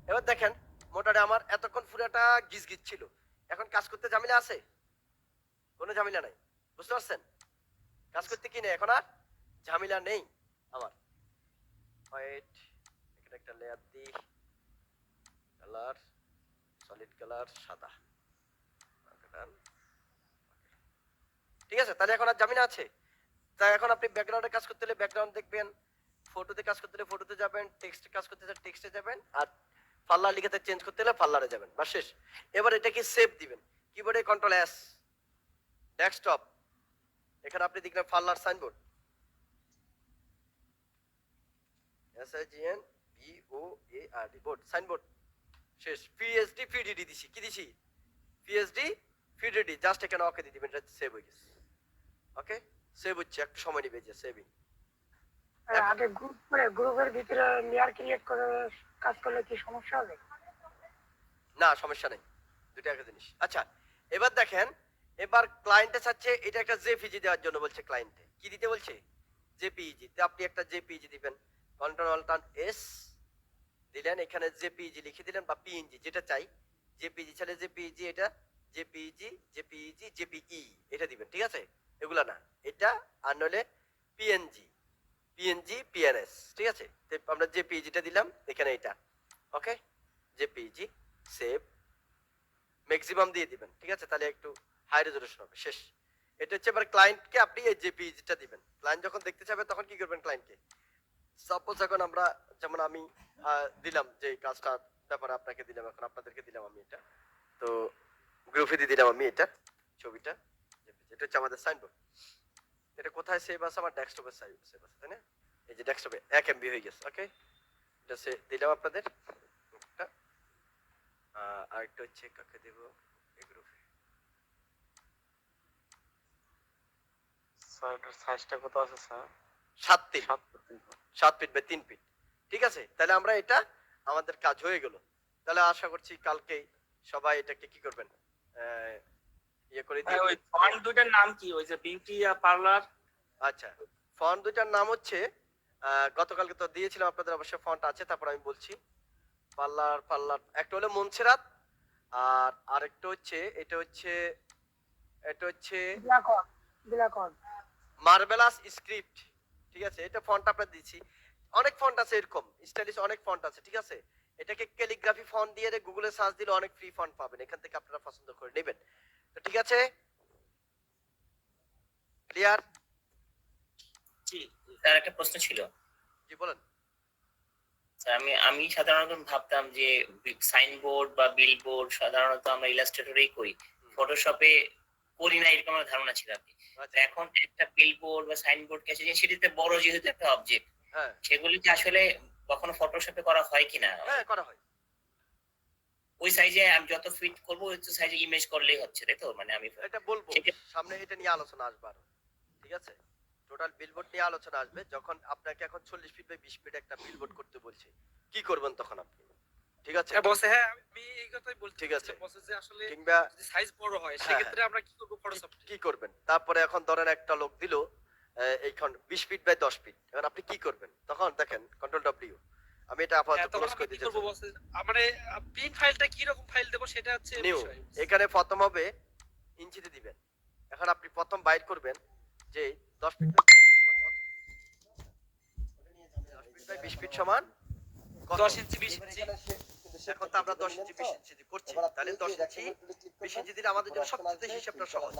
এবার দেখেন মোটামুটি আমার এতক্ষণ পুরাটা গিজ ছিল, এখন কাজ করতে ঝামেলা আছে? কোনো ঝামেলা নাই, বুঝতে পারছেন? কাজ করতে কি নেই, এখন আর ঝামেলা নেই আমার। হোয়াইট, এখানে একটা লেয়ার দিই, কালার সলিড কালার সাদা, ঠিক আছে? তাহলে এখন আর ঝামেলা আছে? তাই এখন আপনি ব্যাকগ্রাউন্ডে কাজ করতে হলে ব্যাকগ্রাউন্ড দেখবেন, ফটোতে কাজ করতে হলে ফটোতে যাবেন, টেক্সটে কাজ করতে হলে টেক্সটে যাবেন, আর পাল্লা লিখাতে চেঞ্জ করতে হলে পাল্লারে যাবেন, বাস শেষ। এবার এটাকে সেভ দিবেন, কিবোর্ডে কন্ট্রোল এস, ডেস্কটপ, এখানে আপনি দেখলেন পাল্লার সাইনবোর্ড, SIGNBOARD বোর্ড, সাইনবোর্ড, শেষ। PSD PDD দিছি, কি দিছি? PSD PDD, জাস্ট এখানে ওকে দিয়ে দিবেন, এটা সেভ হয়ে গেছে। ওকে, সেভ হচ্ছে, একটু সময় নেবে যে সেভিং। আগে গ্রুপ করে গ্রুপের ভিতরে লেয়ার ক্রিয়েট করে কাজ করলে কি সমস্যা হবে? না, সমস্যা নেই, দুটো একটা জিনিস। আচ্ছা, এবার দেখেন, এবার ক্লায়েন্টে চাচ্ছে এটা একটা জেপিজি দেওয়ার জন্য বলছে। ক্লায়েন্টে কি দিতে বলছে? জেপিজি। তো আপনি একটা জেপিজি দিবেন, কন্ট্রোল অল্টার্ন এস দিলেন, এখানে জেপিজি লিখে দিলেন বা পিএনজি যেটা চাই। জেপিজি চাইলে জেপিজি, এটা জেপিজি, জেপিজি, জেপিই এটা দিবেন, ঠিক আছে? এগুলা না, এটা আর নইলে পিএনজি, পিএনজি, পিএনএস, ঠিক আছে? তো আমরা জেপিজিটা দিলাম এখানে, এটা ওকে, জেপিজি সেভ, ম্যাক্সিমাম দিয়ে দিবেন, ঠিক আছে? তাহলে একটু হাই রেজলিউশন হবে, শেষ। এটা হচ্ছে এবার ক্লায়েন্টকে আপনি এই জেপিজিটা দিবেন। ক্লায়েন্ট যখন দেখতে চাবে তখন কি করবেন? ক্লায়েন্টকে সাপোজ এখন আমরা, যেমন আমি দিলাম যে কাজটার ব্যাপারে আপনাকে দিলাম, এখন আপনাদেরকে দিলাম আমি এটা, তো গ্রুপে দিয়ে দিলাম আমি এটা ছবিটা, এটা হচ্ছে আমাদের সাইনবোর্ড। এটা কোথায় সেভ আছে? আমার ডেস্কটপে সেভ আছে, তাই না? এই যে ডেস্কটপে 1 MB হয়ে গেছে, ওকে, এটা দিলাম আপনাদের একটা। আরেকটা হচ্ছে কাকে দেব? এই গ্রুপে। স্যার এটার সাইজটা কত আছে স্যার? 7 ফিট বাই 3 ফিট, ঠিক আছে? তাহলে আমরা এটা, আমাদের কাজ হয়ে গেল। তাহলে আশা করছি কালকে সবাই এটাকে কি করবেন, ইয়ে করে ওই দিয়ে। ফন্ট দুইটার নাম কি? ওই যে বিউটি আর পার্লার। আচ্ছা, ফন্ট দুইটার নাম হচ্ছে, গতকালকে তো দিয়েছিলাম আপনাদের, অবশ্যই ফন্ট আছে, তারপর আমি বলছি। পার্লার একটা হলো মনসেরাত, আর আরেকটা হচ্ছে এটা হচ্ছে বিলাকন মার্বেলাস স্ক্রিপ্ট, ঠিক আছে? এটা ফন্ট আপনার দিচ্ছি। অনেক ফন্ট আছে এরকম স্টাইলিশ, অনেক ফন্ট আছে, ঠিক আছে? এটাকে ক্যালিগ্রাফি ফন্ট দিয়ে গুগলে সার্চ দিলে অনেক ফ্রি ফন্ট পাবেন, এখান থেকে আপনারা পছন্দ করে নেবেন। তো ঠিক আছে, ক্লিয়ার? জি স্যার, একটা প্রশ্ন ছিল। জি বলেন। স্যার আমি সাধারণত ভাবতাম যে সাইনবোর্ড বা বিলবোর্ড সাধারণত আমরা ইলাস্ট্রেটরেই করি, ফটোশপে করি না, এরকম আমার ধারণা ছিল। আপনি এখন একটা বিলবোর্ড বা সাইনবোর্ড কে আছে, সেটিতে বড় যেহেতু একটা অবজেক্ট, হ্যাঁ, সেগুলি কি আসলে কখনো ফটোশপে করা হয় কিনা? হ্যাঁ করা হয়। ওই সাইজে আমি যত ফিট করব ওই সাইজে ইমেজ করলেই হচ্ছে, তাই তো? মানে আমি এটা বলবো সামনে, এটা নিয়ে আলোচনা আসবে আরো, ঠিক আছে? টোটাল বিলবোর্ড নিয়ে আলোচনা আসবে। যখন আপনাকে এখন 40 ফিট বাই 20 ফিট একটা বিলবোর্ড করতে বলছে, কি করবেন তখন আপনি, ঠিক আছে? বসে, হ্যাঁ আমি এই কথাই বলছি, ঠিক আছে, বসে যে আসলে কিংবা যদি সাইজ বড় হয় হ্যাঁ, সেক্ষেত্রে আমরা কি করব? ফটোশপ কি করবেন? তারপরে এখন ধরেন একটা লোক দিল এইখান 20 ফিট বাই 10 ফিট, এখন আপনি কি করবেন তখন? দেখেন কন্ট্রোল ডব্লিউ, আমি এটা আপাতত ক্লোজ করে কি দিচ্ছি। করব বসে? মানে প্রিন্ট ফাইলটা কি রকম ফাইল দেব সেটা হচ্ছে নিউ, বিষয়। এখানে প্রথম হবে ইঞ্চিতে দিবেন। এখন আপনি প্রথম বাইর করবেন যে 10 ফিট বাই 20 ফিট সমান কত? 10 ইঞ্চি 20 ইঞ্চি। এখন তো আমরা 10 ইঞ্চি 20 ইঞ্চি করছি, তাহলে 10 ইঞ্চি 20 ইঞ্চি দিলে আমাদের জন্য সবচেয়ে হিসাবটা সহজ।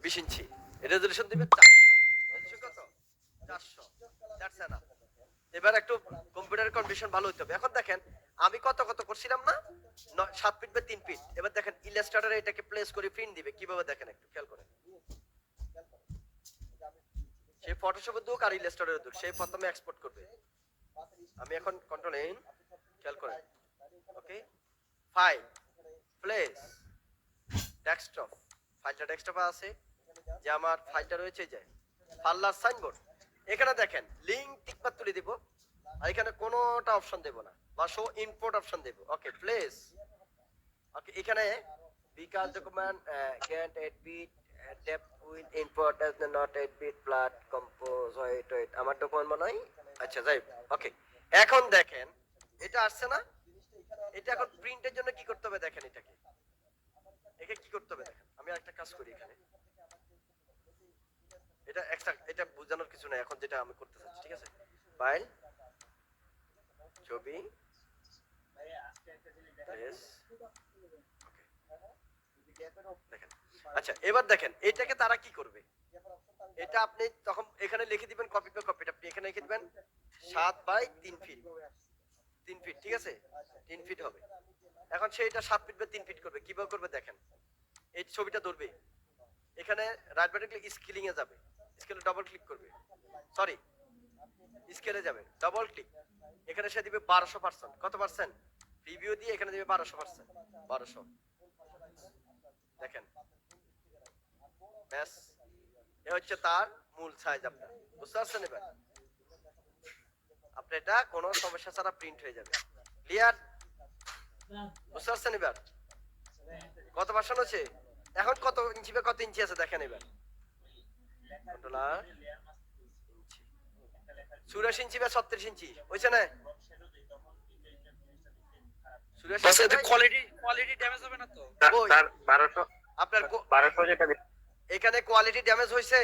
20 ইঞ্চি রেজোলিউশন দিবেন 400, রেজোলিউশন কত? 400, দ্যাটস এনাফ। এবার একটু কম্পিউটার কন্ডিশন ভালো হতে হবে। এখন দেখেন আমি কত করছিলাম না, 7 ফিট বাই 3 ফিট। এবার দেখেন ইলাস্ট্রেটরে এটাকে প্লেস করে প্রিন্ট দিবে কিভাবে, দেখেন একটু খেয়াল করেন। সে ফটোশপে দুক আর ইলাস্ট্রেটরে দুক, সে প্রথমে এক্সপোর্ট করবে। আমি এখন কন্ট্রোল এন, খেয়াল করেন, ওকে, ফাইল, প্লেস, ডেস্কটপ, ফাইলটা ডেস্কটপে আছে, যে আমার ফাইলটা রয়েছে যে পার্লার সাইনবোর্ড। এখানে দেখেন লিংক টিকমার তুলে দিব, আর এখানে কোনোটা অপশন দেব না, বা শো ইম্পোর্ট অপশন দেব। ওকে, প্লেস, ওকে, এখানে বিকাশ document get 8 bit depth with import as not 8 bit প্লাট কম্পোজ ওয়েট আমার ডকুমেন্ট মনে হয়। আচ্ছা যাই, ওকে, এখন দেখেন এটা আসছে না, এটা এখন প্রিন্টের জন্য কি করতে হবে দেখেন, একে কি করতে হবে দেখেন। আমি একটা কাজ করি এখানে, এটা এটা বোঝানোর কিছু নাই এখন, যেটা আমি করতে চাচ্ছি, ঠিক আছে? ফাইল, ছবি, প্রেস, দেখেন। আচ্ছা এবার দেখেন এটাকে তারা কি করবে, এটা আপনি তখন এখানে লিখে দিবেন কপি পে কপি, আপনি এখানে লিখে দিবেন 7 বাই 3 ফিট, 3 ফিট, ঠিক আছে? 3 ফিট হবে। এখন সে এটা 7 ফিট বা 3 ফিট করবে, কিভাবে করবে দেখেন। এই ছবিটা ধরবে, এখানে রাইট বাটন ক্লিক, স্কেলিং এ যাবে, স্কেলে ডাবল ক্লিক করবে, সরি স্কেলে যাবে, ডাবল ক্লিক, এখানে সে দিবে 1200%, কত পার্সেন্ট? প্রিভিউ দিয়ে এখানে দিবে 1200%, 1200, দেখেন ব্যাস, এ হচ্ছে তার মূল সাইজ। আপনার বুঝতে পারছেন? এবার আপনি এটা কোনো সমস্যা ছাড়া প্রিন্ট হয়ে যাবে, ক্লিয়ার? বুঝতে পারছেন? এবার কত পার্সেন্ট আছে, এখন কত ইঞ্চি বা কত ইঞ্চি আছে দেখেন। এবার কন্ট্রোলার ইঞ্চি, 84 ইঞ্চি বা 36 ইঞ্চি হইছে না? 84 এতে কোয়ালিটি ড্যামেজ হবে না তো? স্যার 1200, আপনার 1200 যেটা এখানে কোয়ালিটি ড্যামেজ হইছে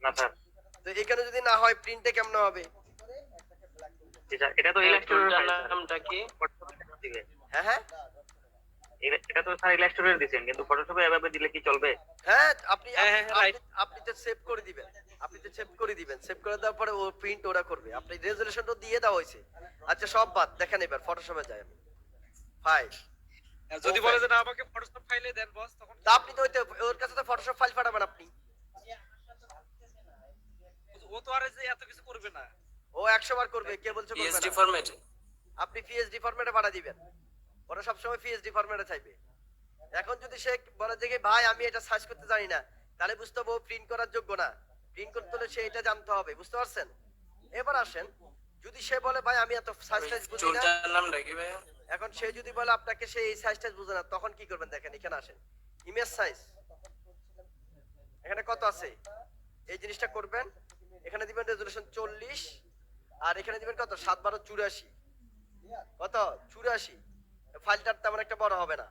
না স্যার, তো এখানে যদি না হয় প্রিন্টে কেমন হবে? এটা তো ইলাস্ট্রেটর নামটা কি? হ্যাঁ হ্যাঁ এটা তো স্যার ইলাস্ট্রেটর দিবেন, কিন্তু ফটোশপে এভাবে দিলে কি চলবে? হ্যাঁ, আপনি হ্যাঁ, right. আপনি তো সেভ করে দিবেন, সেভ করে দেওয়ার পরে ও প্রিন্ট ওরা করবে। আপনি রেজোলিউশনটা দিয়ে দেওয়া হয়েছে। আচ্ছা সব বাদ, দেখেন এবার ফটোশপে যাই আমি, ফাইল, যদি বলে যে না আমাকে ফটোশপ ফাইলে দেন বস, তখন তা আপনি তো ওর কাছে তো ফটোশপ ফাইল পাঠাবেন আপনি, ও তো আর এই যে এত কিছু করবে না। ও 100 বার করবে, কে বলছে করবে না? ফরম্যাটে আপনি পিএসডি ফরম্যাটে পাঠা দিবেন, ওরা সবসময় পিএসডি ফরম্যাটে চাইবে। এখন যদি সে বলে যে ভাই আমি এটা সার্চ করতে জানি না, তাহলে বুঝতে হবে ও প্রিন্ট করার যোগ্য না। প্রিন্ট করতে হলে সে এটা জানতে হবে, বুঝতে পারছেন? এবার আসেন, যদি সে বলে ভাই আমি এত সাইজ বুঝি না, নামটা কি ভাই? এখন সে যদি বলে আপনাকে সে এই সাইজটা বুঝে না, তখন কি করবেন দেখেন। এখানে আসেন, ইমেজ সাইজ, এখানে কত আছে এই জিনিসটা করবেন, এখানে দিবেন রেজোলিউশন 40, আর এখানে দিবেন কত 7 12 84, কত 84। ফাইলটা তেমন একটা বড় হবে না,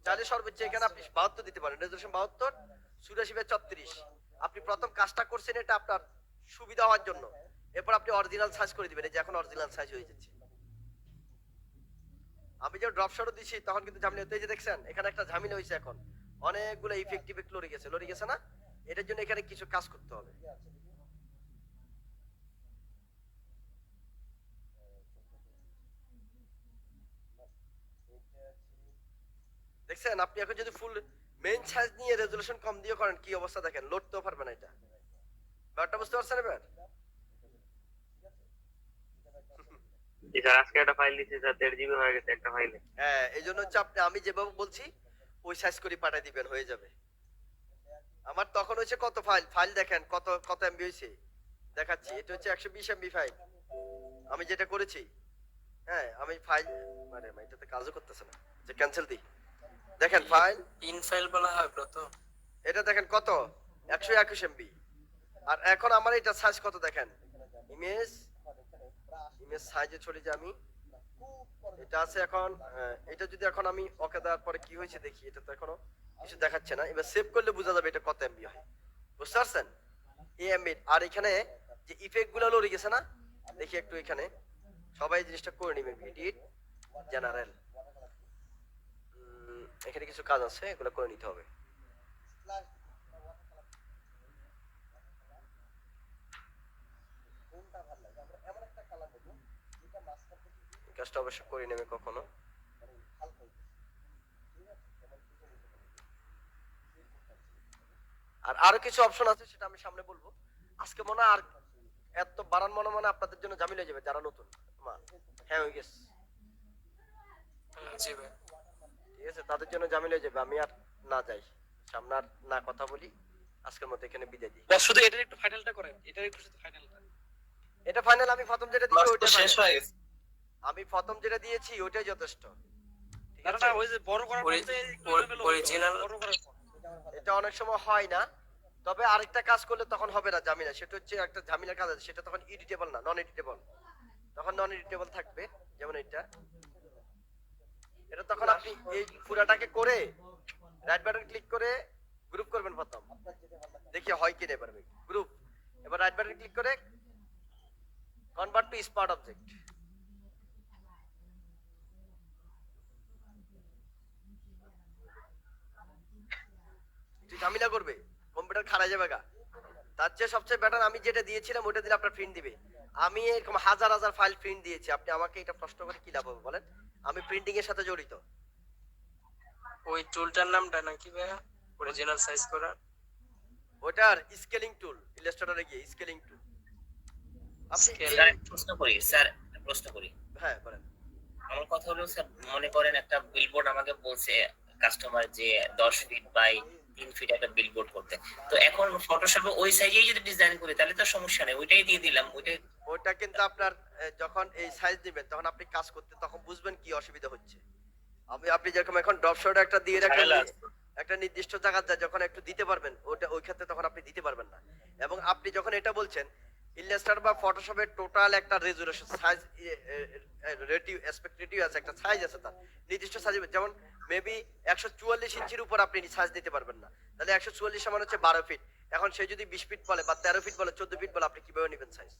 চাইলে সর্বোচ্চ এখানে আপনি 72 দিতে পারেন, রেজোলিউশন 72, 84 বাই 34। আপনি প্রথম কাজটা করছেন এটা আপনার সুবিধা হওয়ার জন্য, এরপর আপনি অরিজিনাল সাইজ করে দিবেন। এই যে এখন অরিজিনাল সাইজ হয়ে যাচ্ছে। আমি যে ড্রপ শটও দিছি তখন কিন্তু ঝামেলা হতে, এই যে দেখছেন এখানে একটা ঝামেলা হয়েছে, এখন অনেকগুলো ইফেক্টিভ লড়ে গেছে না? এটার জন্য এখানে কিছু কাজ করতে হবে। দেখছেন আপনি এখন যদি ফুল মেইন সাইজ নিয়ে রেজোলিউশন কম দিয়ে করেন কি অবস্থা দেখেন, লড়তেও পারবে না। এটা ব্যাপারটা বুঝতে পারছেন? এবার স্যার আজকে একটা ফাইল দিছি স্যার 1.5 জিবি হয়ে গেছে একটা ফাইলে। হ্যাঁ, এই জন্য হচ্ছে আমি যেভাবে বলছি ওই সাইজ করে পাঠিয়ে দিবেন, হয়ে যাবে। আমার তখন হচ্ছে কত ফাইল দেখেন কত এমবি হয়েছে দেখাচ্ছি। এটা হচ্ছে 120 এমবি ফাইল আমি যেটা করেছি। হ্যাঁ আমি ফাইল মানে এটাতে কাজও করতেছে না, যে ক্যান্সেল দিই। দেখেন ফাইল ইন ফাইল বলা হয় তো, এটা দেখেন কত 121 এমবি। আর এখন আমার এটা সাইজ কত দেখেন, ইমেজ সাইজে চলে যাই আমি, এটা আছে এখন। এটা যদি এখন আমি ওকে দেওয়ার পরে কি হয়েছে দেখি, এটা তো এখনো কিছু দেখাচ্ছে না। এবার সেভ করলে বোঝা যাবে এটা কত এমবি হয়, বুঝতে পারছেন? এই এমবি। আর এখানে যে ইফেক্ট গুলো লড়ে গেছে না, দেখি একটু এখানে সবাই এই জিনিসটা করে নিবে। এডিট জেনারেল, এখানে কিছু কাজ আছে, এগুলো করে নিতে হবে। কাজটা অবশ্য করে নেবে কখনো। আর আরো কিছু অপশন আছে, সেটা আমি সামনে বলবো। আজকে মনে হয় আর এত বাড়ান মনে আপনাদের জন্য ঝামেলা হয়ে যাবে যারা নতুন। হ্যাঁ হয়ে গেছে, ঠিক আছে, তাদের জন্য ঝামেলা হয়ে যাবে। আমি আর না যাই সামনে, আর না কথা বলি, আজকের মতো এখানে বিদায় দিই। বস শুধু এটার একটু ফাইনালটা করেন, এটার একটু শুধু ফাইনালটা। এটা ফাইনাল, আমি প্রথম যেটা দিয়েছি ওইটা শেষ ফাইনাল। হয়ে গেছে। আমি প্রথম যেটা দিয়েছি ওইটাই যথেষ্ট, ঠিক না আছে? না, ওই যে বড় করার পরে original- বড় করার পর এটা অনেক সময় হয় না, তবে আরেকটা কাজ করলে তখন হবে না ঝামেলা। সেটা হচ্ছে একটা ঝামেলার কাজ আছে, সেটা তখন এডিটেবল না, নন এডিটেবল। তখন নন এডিটেবল থাকবে, যেমন এটা এটা তখন আপনি এই পুরাটাকে করে রাইট বাটন ক্লিক করে গ্রুপ করবেন প্রথম, দেখি হয় কিনা এবার গ্রুপ। এবার রাইট বাটন ক্লিক করে কনভার্ট টু স্মার্ট অবজেক্ট। ঝামেলা করবে, কম্পিউটার খারাপ যাবে গা। তার চেয়ে সবচেয়ে বেটার আমি যেটা দিয়েছিলাম ওটা দিলে আপনার প্রিন্ট দিবে। আমি এরকম হাজার হাজার ফাইল প্রিন্ট দিয়েছি, আপনি আমাকে এটা প্রশ্ন করে কি লাভ হবে বলেন? আমি প্রিন্টিং এর সাথে জড়িত। ওই টুলটার নামটা নাকি ভাইয়া অরিজিনাল সাইজ করা? ওটার স্কেলিং টুল, ইলাস্ট্রেটরে গিয়ে স্কেলিং টুল আপনি স্যার প্রশ্ন করি, স্যার প্রশ্ন করি। হ্যাঁ বলেন। আমার কথা হলো স্যার, মনে করেন একটা বিলবোর্ড আমাকে বলছে কাস্টমার যে 10 ফিট বাই 3 ফিট একটা বিলবোর্ড করতে। তো এখন ফটোশপে ওই সাইজেই যদি ডিজাইন করি তাহলে তো সমস্যা নেই, ওইটাই দিয়ে দিলাম। ওটা কিন্তু আপনার যখন এই সাইজ দিবেন তখন আপনি কাজ করতে তখন বুঝবেন কি অসুবিধা হচ্ছে। আপনি যেরকম এখন ড্রপ শট একটা দিয়ে রাখেন, একটা নির্দিষ্ট জায়গায় যখন একটু দিতে পারবেন ওটা ওই ক্ষেত্রে তখন আপনি দিতে পারবেন না। এবং আপনি যখন এটা বলছেন ইলাস্ট্রেটর বা ফটোশপের টোটাল একটা resolution size ratio aspect ratio আছে, একটা সাইজ আছে তার নির্দিষ্ট সাইজ, যেমন মেবি 144 ইঞ্চির উপর আপনি সাইজ দিতে পারবেন না, তাহলে 144 সমান হচ্ছে 12 ফিট। এখন সে যদি 20 ফিট বলে বা 13 ফিট বলে 14 ফিট বলে আপনি কিভাবে নেবেন সাইজ?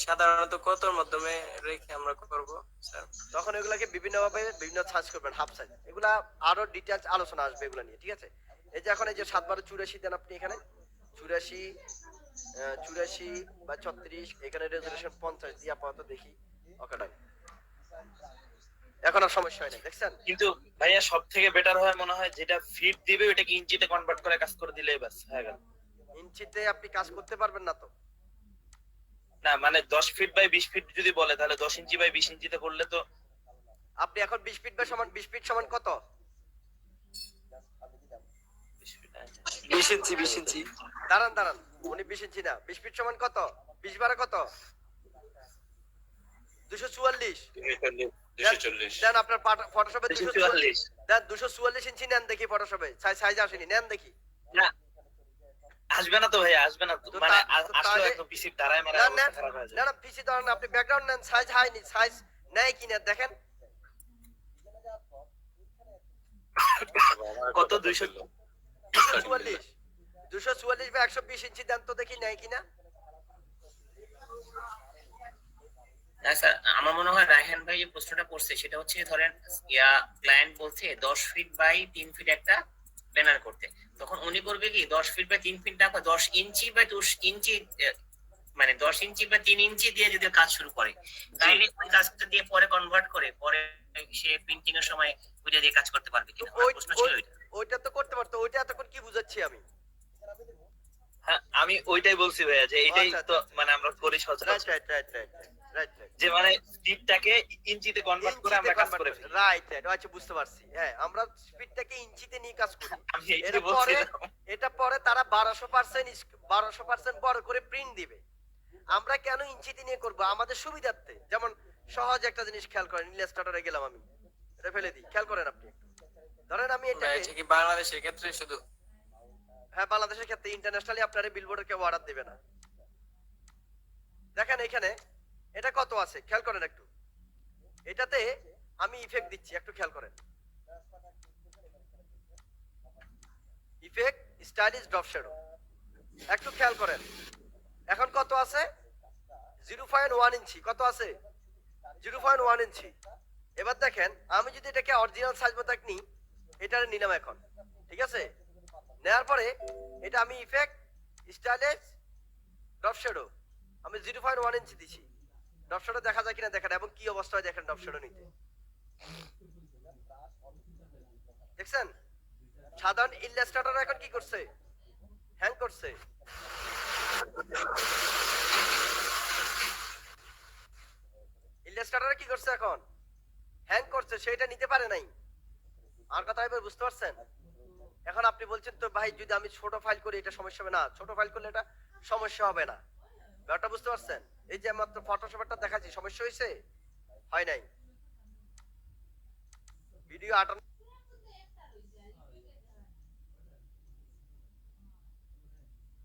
সাধারণত কতর মাধ্যমে রেখে আমরা করব স্যার? তখন এগুলাকে বিভিন্ন ভাবে বিভিন্ন সাইজ করবেন, হাফ সাইজ। এগুলা আরো ডিটেইলস আলোচনা আসবে এগুলা নিয়ে, ঠিক আছে? এই যে এখন এই যে 7/84 দেন আপনি এখানে 84 বা 36, এখানে রেজোলিউশন 50 দিয়ে আপাতত দেখি। ওকে ডান, এখন আর সমস্যা হয় না, দেখছেন? কিন্তু ভাইয়া সব থেকে বেটার হয় মনে হয় যেটা ফিট দিবে ওটাকে ইঞ্চিতে কনভার্ট করে কাজ করে দিলেই বাস হয়ে গেল। ইঞ্চিতে আপনি কাজ করতে পারবেন না তো। না মানে 10 ফিট বাই 20 ফিট যদি বলে তাহলে 10 ইঞ্চি বাই 20 ইঞ্চিতে করলে তো আপনি এখন 20 ফিট বাই সমান 20 ফিট সমান কত? 20 ইঞ্চি 20 ইঞ্চি। দাঁড়ান উনি 20 ইঞ্চি না, 20 ফিট সমান কত? 20 বারে কত? 244। 240 দেন আপনার ফটোশপে 244 দেন 244 ইঞ্চি নেন দেখি ফটোশপে। সাইজ আসেনি, নেন দেখি। না আসবে না তো ভাইয়া, আসবে না তো, তো মানে আসলে তাহলে একদম পিসি দাঁড়ায় মারা না অবস্থা খারাপ হয়ে যায়। না পিসি ধরেন আপনি ব্যাকগ্রাউন্ড নেন, সাইজ হাইনি, সাইজ নেয় কিনা দেখেন। কত 200 244 244 বা 120 ইঞ্চি দেন তো দেখি নেয় কিনা। না স্যার, আমার মনে হয় রায়হান ভাই যে প্রশ্নটা করছে সেটা হচ্ছে ধরেন ক্লায়েন্ট বলছে 10 ফিট বাই 3 ফিট একটা ব্যানার করতে, তখন উনি করবে কি 10 ফিট বাই 3 ফিট না, 10 ইঞ্চি বাই 2 ইঞ্চি, মানে 10 ইঞ্চি বা 3 ইঞ্চি দিয়ে যদি কাজ শুরু করে তাহলে ওই কাজটা দিয়ে পরে কনভার্ট করে পরে সে প্রিন্টিং এর সময় ওইটা দিয়ে কাজ করতে পারবে কিনা, আমার প্রশ্ন ছিল ওইটা। ওইটা তো করতে পারতো, ওইটা এতক্ষণ কি বুঝাচ্ছি আমি? হ্যাঁ আমি ওইটাই বলছি ভাইয়া যে এটাই আচ্ছা, তো আচ্ছা। মানে আমরা করি সচরাচর, রাইট যে মানে স্পিডটাকে ইঞ্চিতে কনভার্ট করে আমরা কাজ করে ফেলি। রাইট আচ্ছা বুঝতে পারছি। হ্যাঁ আমরা স্পিডটাকে ইঞ্চিতে নিয়ে কাজ করি। আমি এইটাই বলছিলাম। এটা পরে তারা 1200% বড় করে প্রিন্ট দিবে। আমরা কেন ইঞ্চিতে নিয়ে করব? আমাদের সুবিধার্থে। যেমন সহজ একটা জিনিস খেয়াল করেন, ইলাস্ট্রেটরে গেলাম আমি, এটা ফেলে দিই, খেয়াল করেন আপনি একটু। ধরেন আমি এটা কি বাংলাদেশের ক্ষেত্রে শুধু? হ্যাঁ বাংলাদেশের ক্ষেত্রে, ইন্টারন্যাশনালি আপনারা বিলবোর্ডে কেউ অর্ডার দেবে না। দেখেন এখানে এটা কত আছে খেয়াল করেন একটু। এটাতে আমি ইফেক্ট দিচ্ছি, একটু খেয়াল করেন। ইফেক্ট স্টাইলিশ ড্রপ শ্যাডো, একটু খেয়াল করেন। এখন কত আছে? 0.1 ইঞ্চি। কত আছে? 0.1 ইঞ্চি। এবার দেখেন আমি যদি এটাকে অরিজিনাল সাইজ মতো নিই, এটা নিলাম এখন, ঠিক আছে? নেওয়ার পরে এটা আমি ইফেক্ট স্টাইলিশ ড্রপ শ্যাডো আমি 0.1 ইঞ্চি দিছি। ড্রপ শ্যাডো দেখা যায় কিনা দেখেন, এবং কি অবস্থা হয় দেখেন ড্রপ শ্যাডো নিতে। দেখছেন সাধারণ ইলাস্ট্রেটর এখন কি করছে? হ্যাং করছে। ইলাস্ট্রেটর কি করছে এখন? হ্যাং করছে, সেটা নিতে পারে নাই। আর কথা এবার বুঝতে পারছেন? এখন আপনি বলছেন তো ভাই যদি আমি ছোট ফাইল করি এটা সমস্যা হবে না। ছোট ফাইল করলে এটা সমস্যা হবে না, ব্যাপারটা বুঝতে পারছেন? এই যে মাত্র ফটোশপটা দেখাচ্ছি, সমস্যা হয়েছে? হয় নাই। ভিডিও 58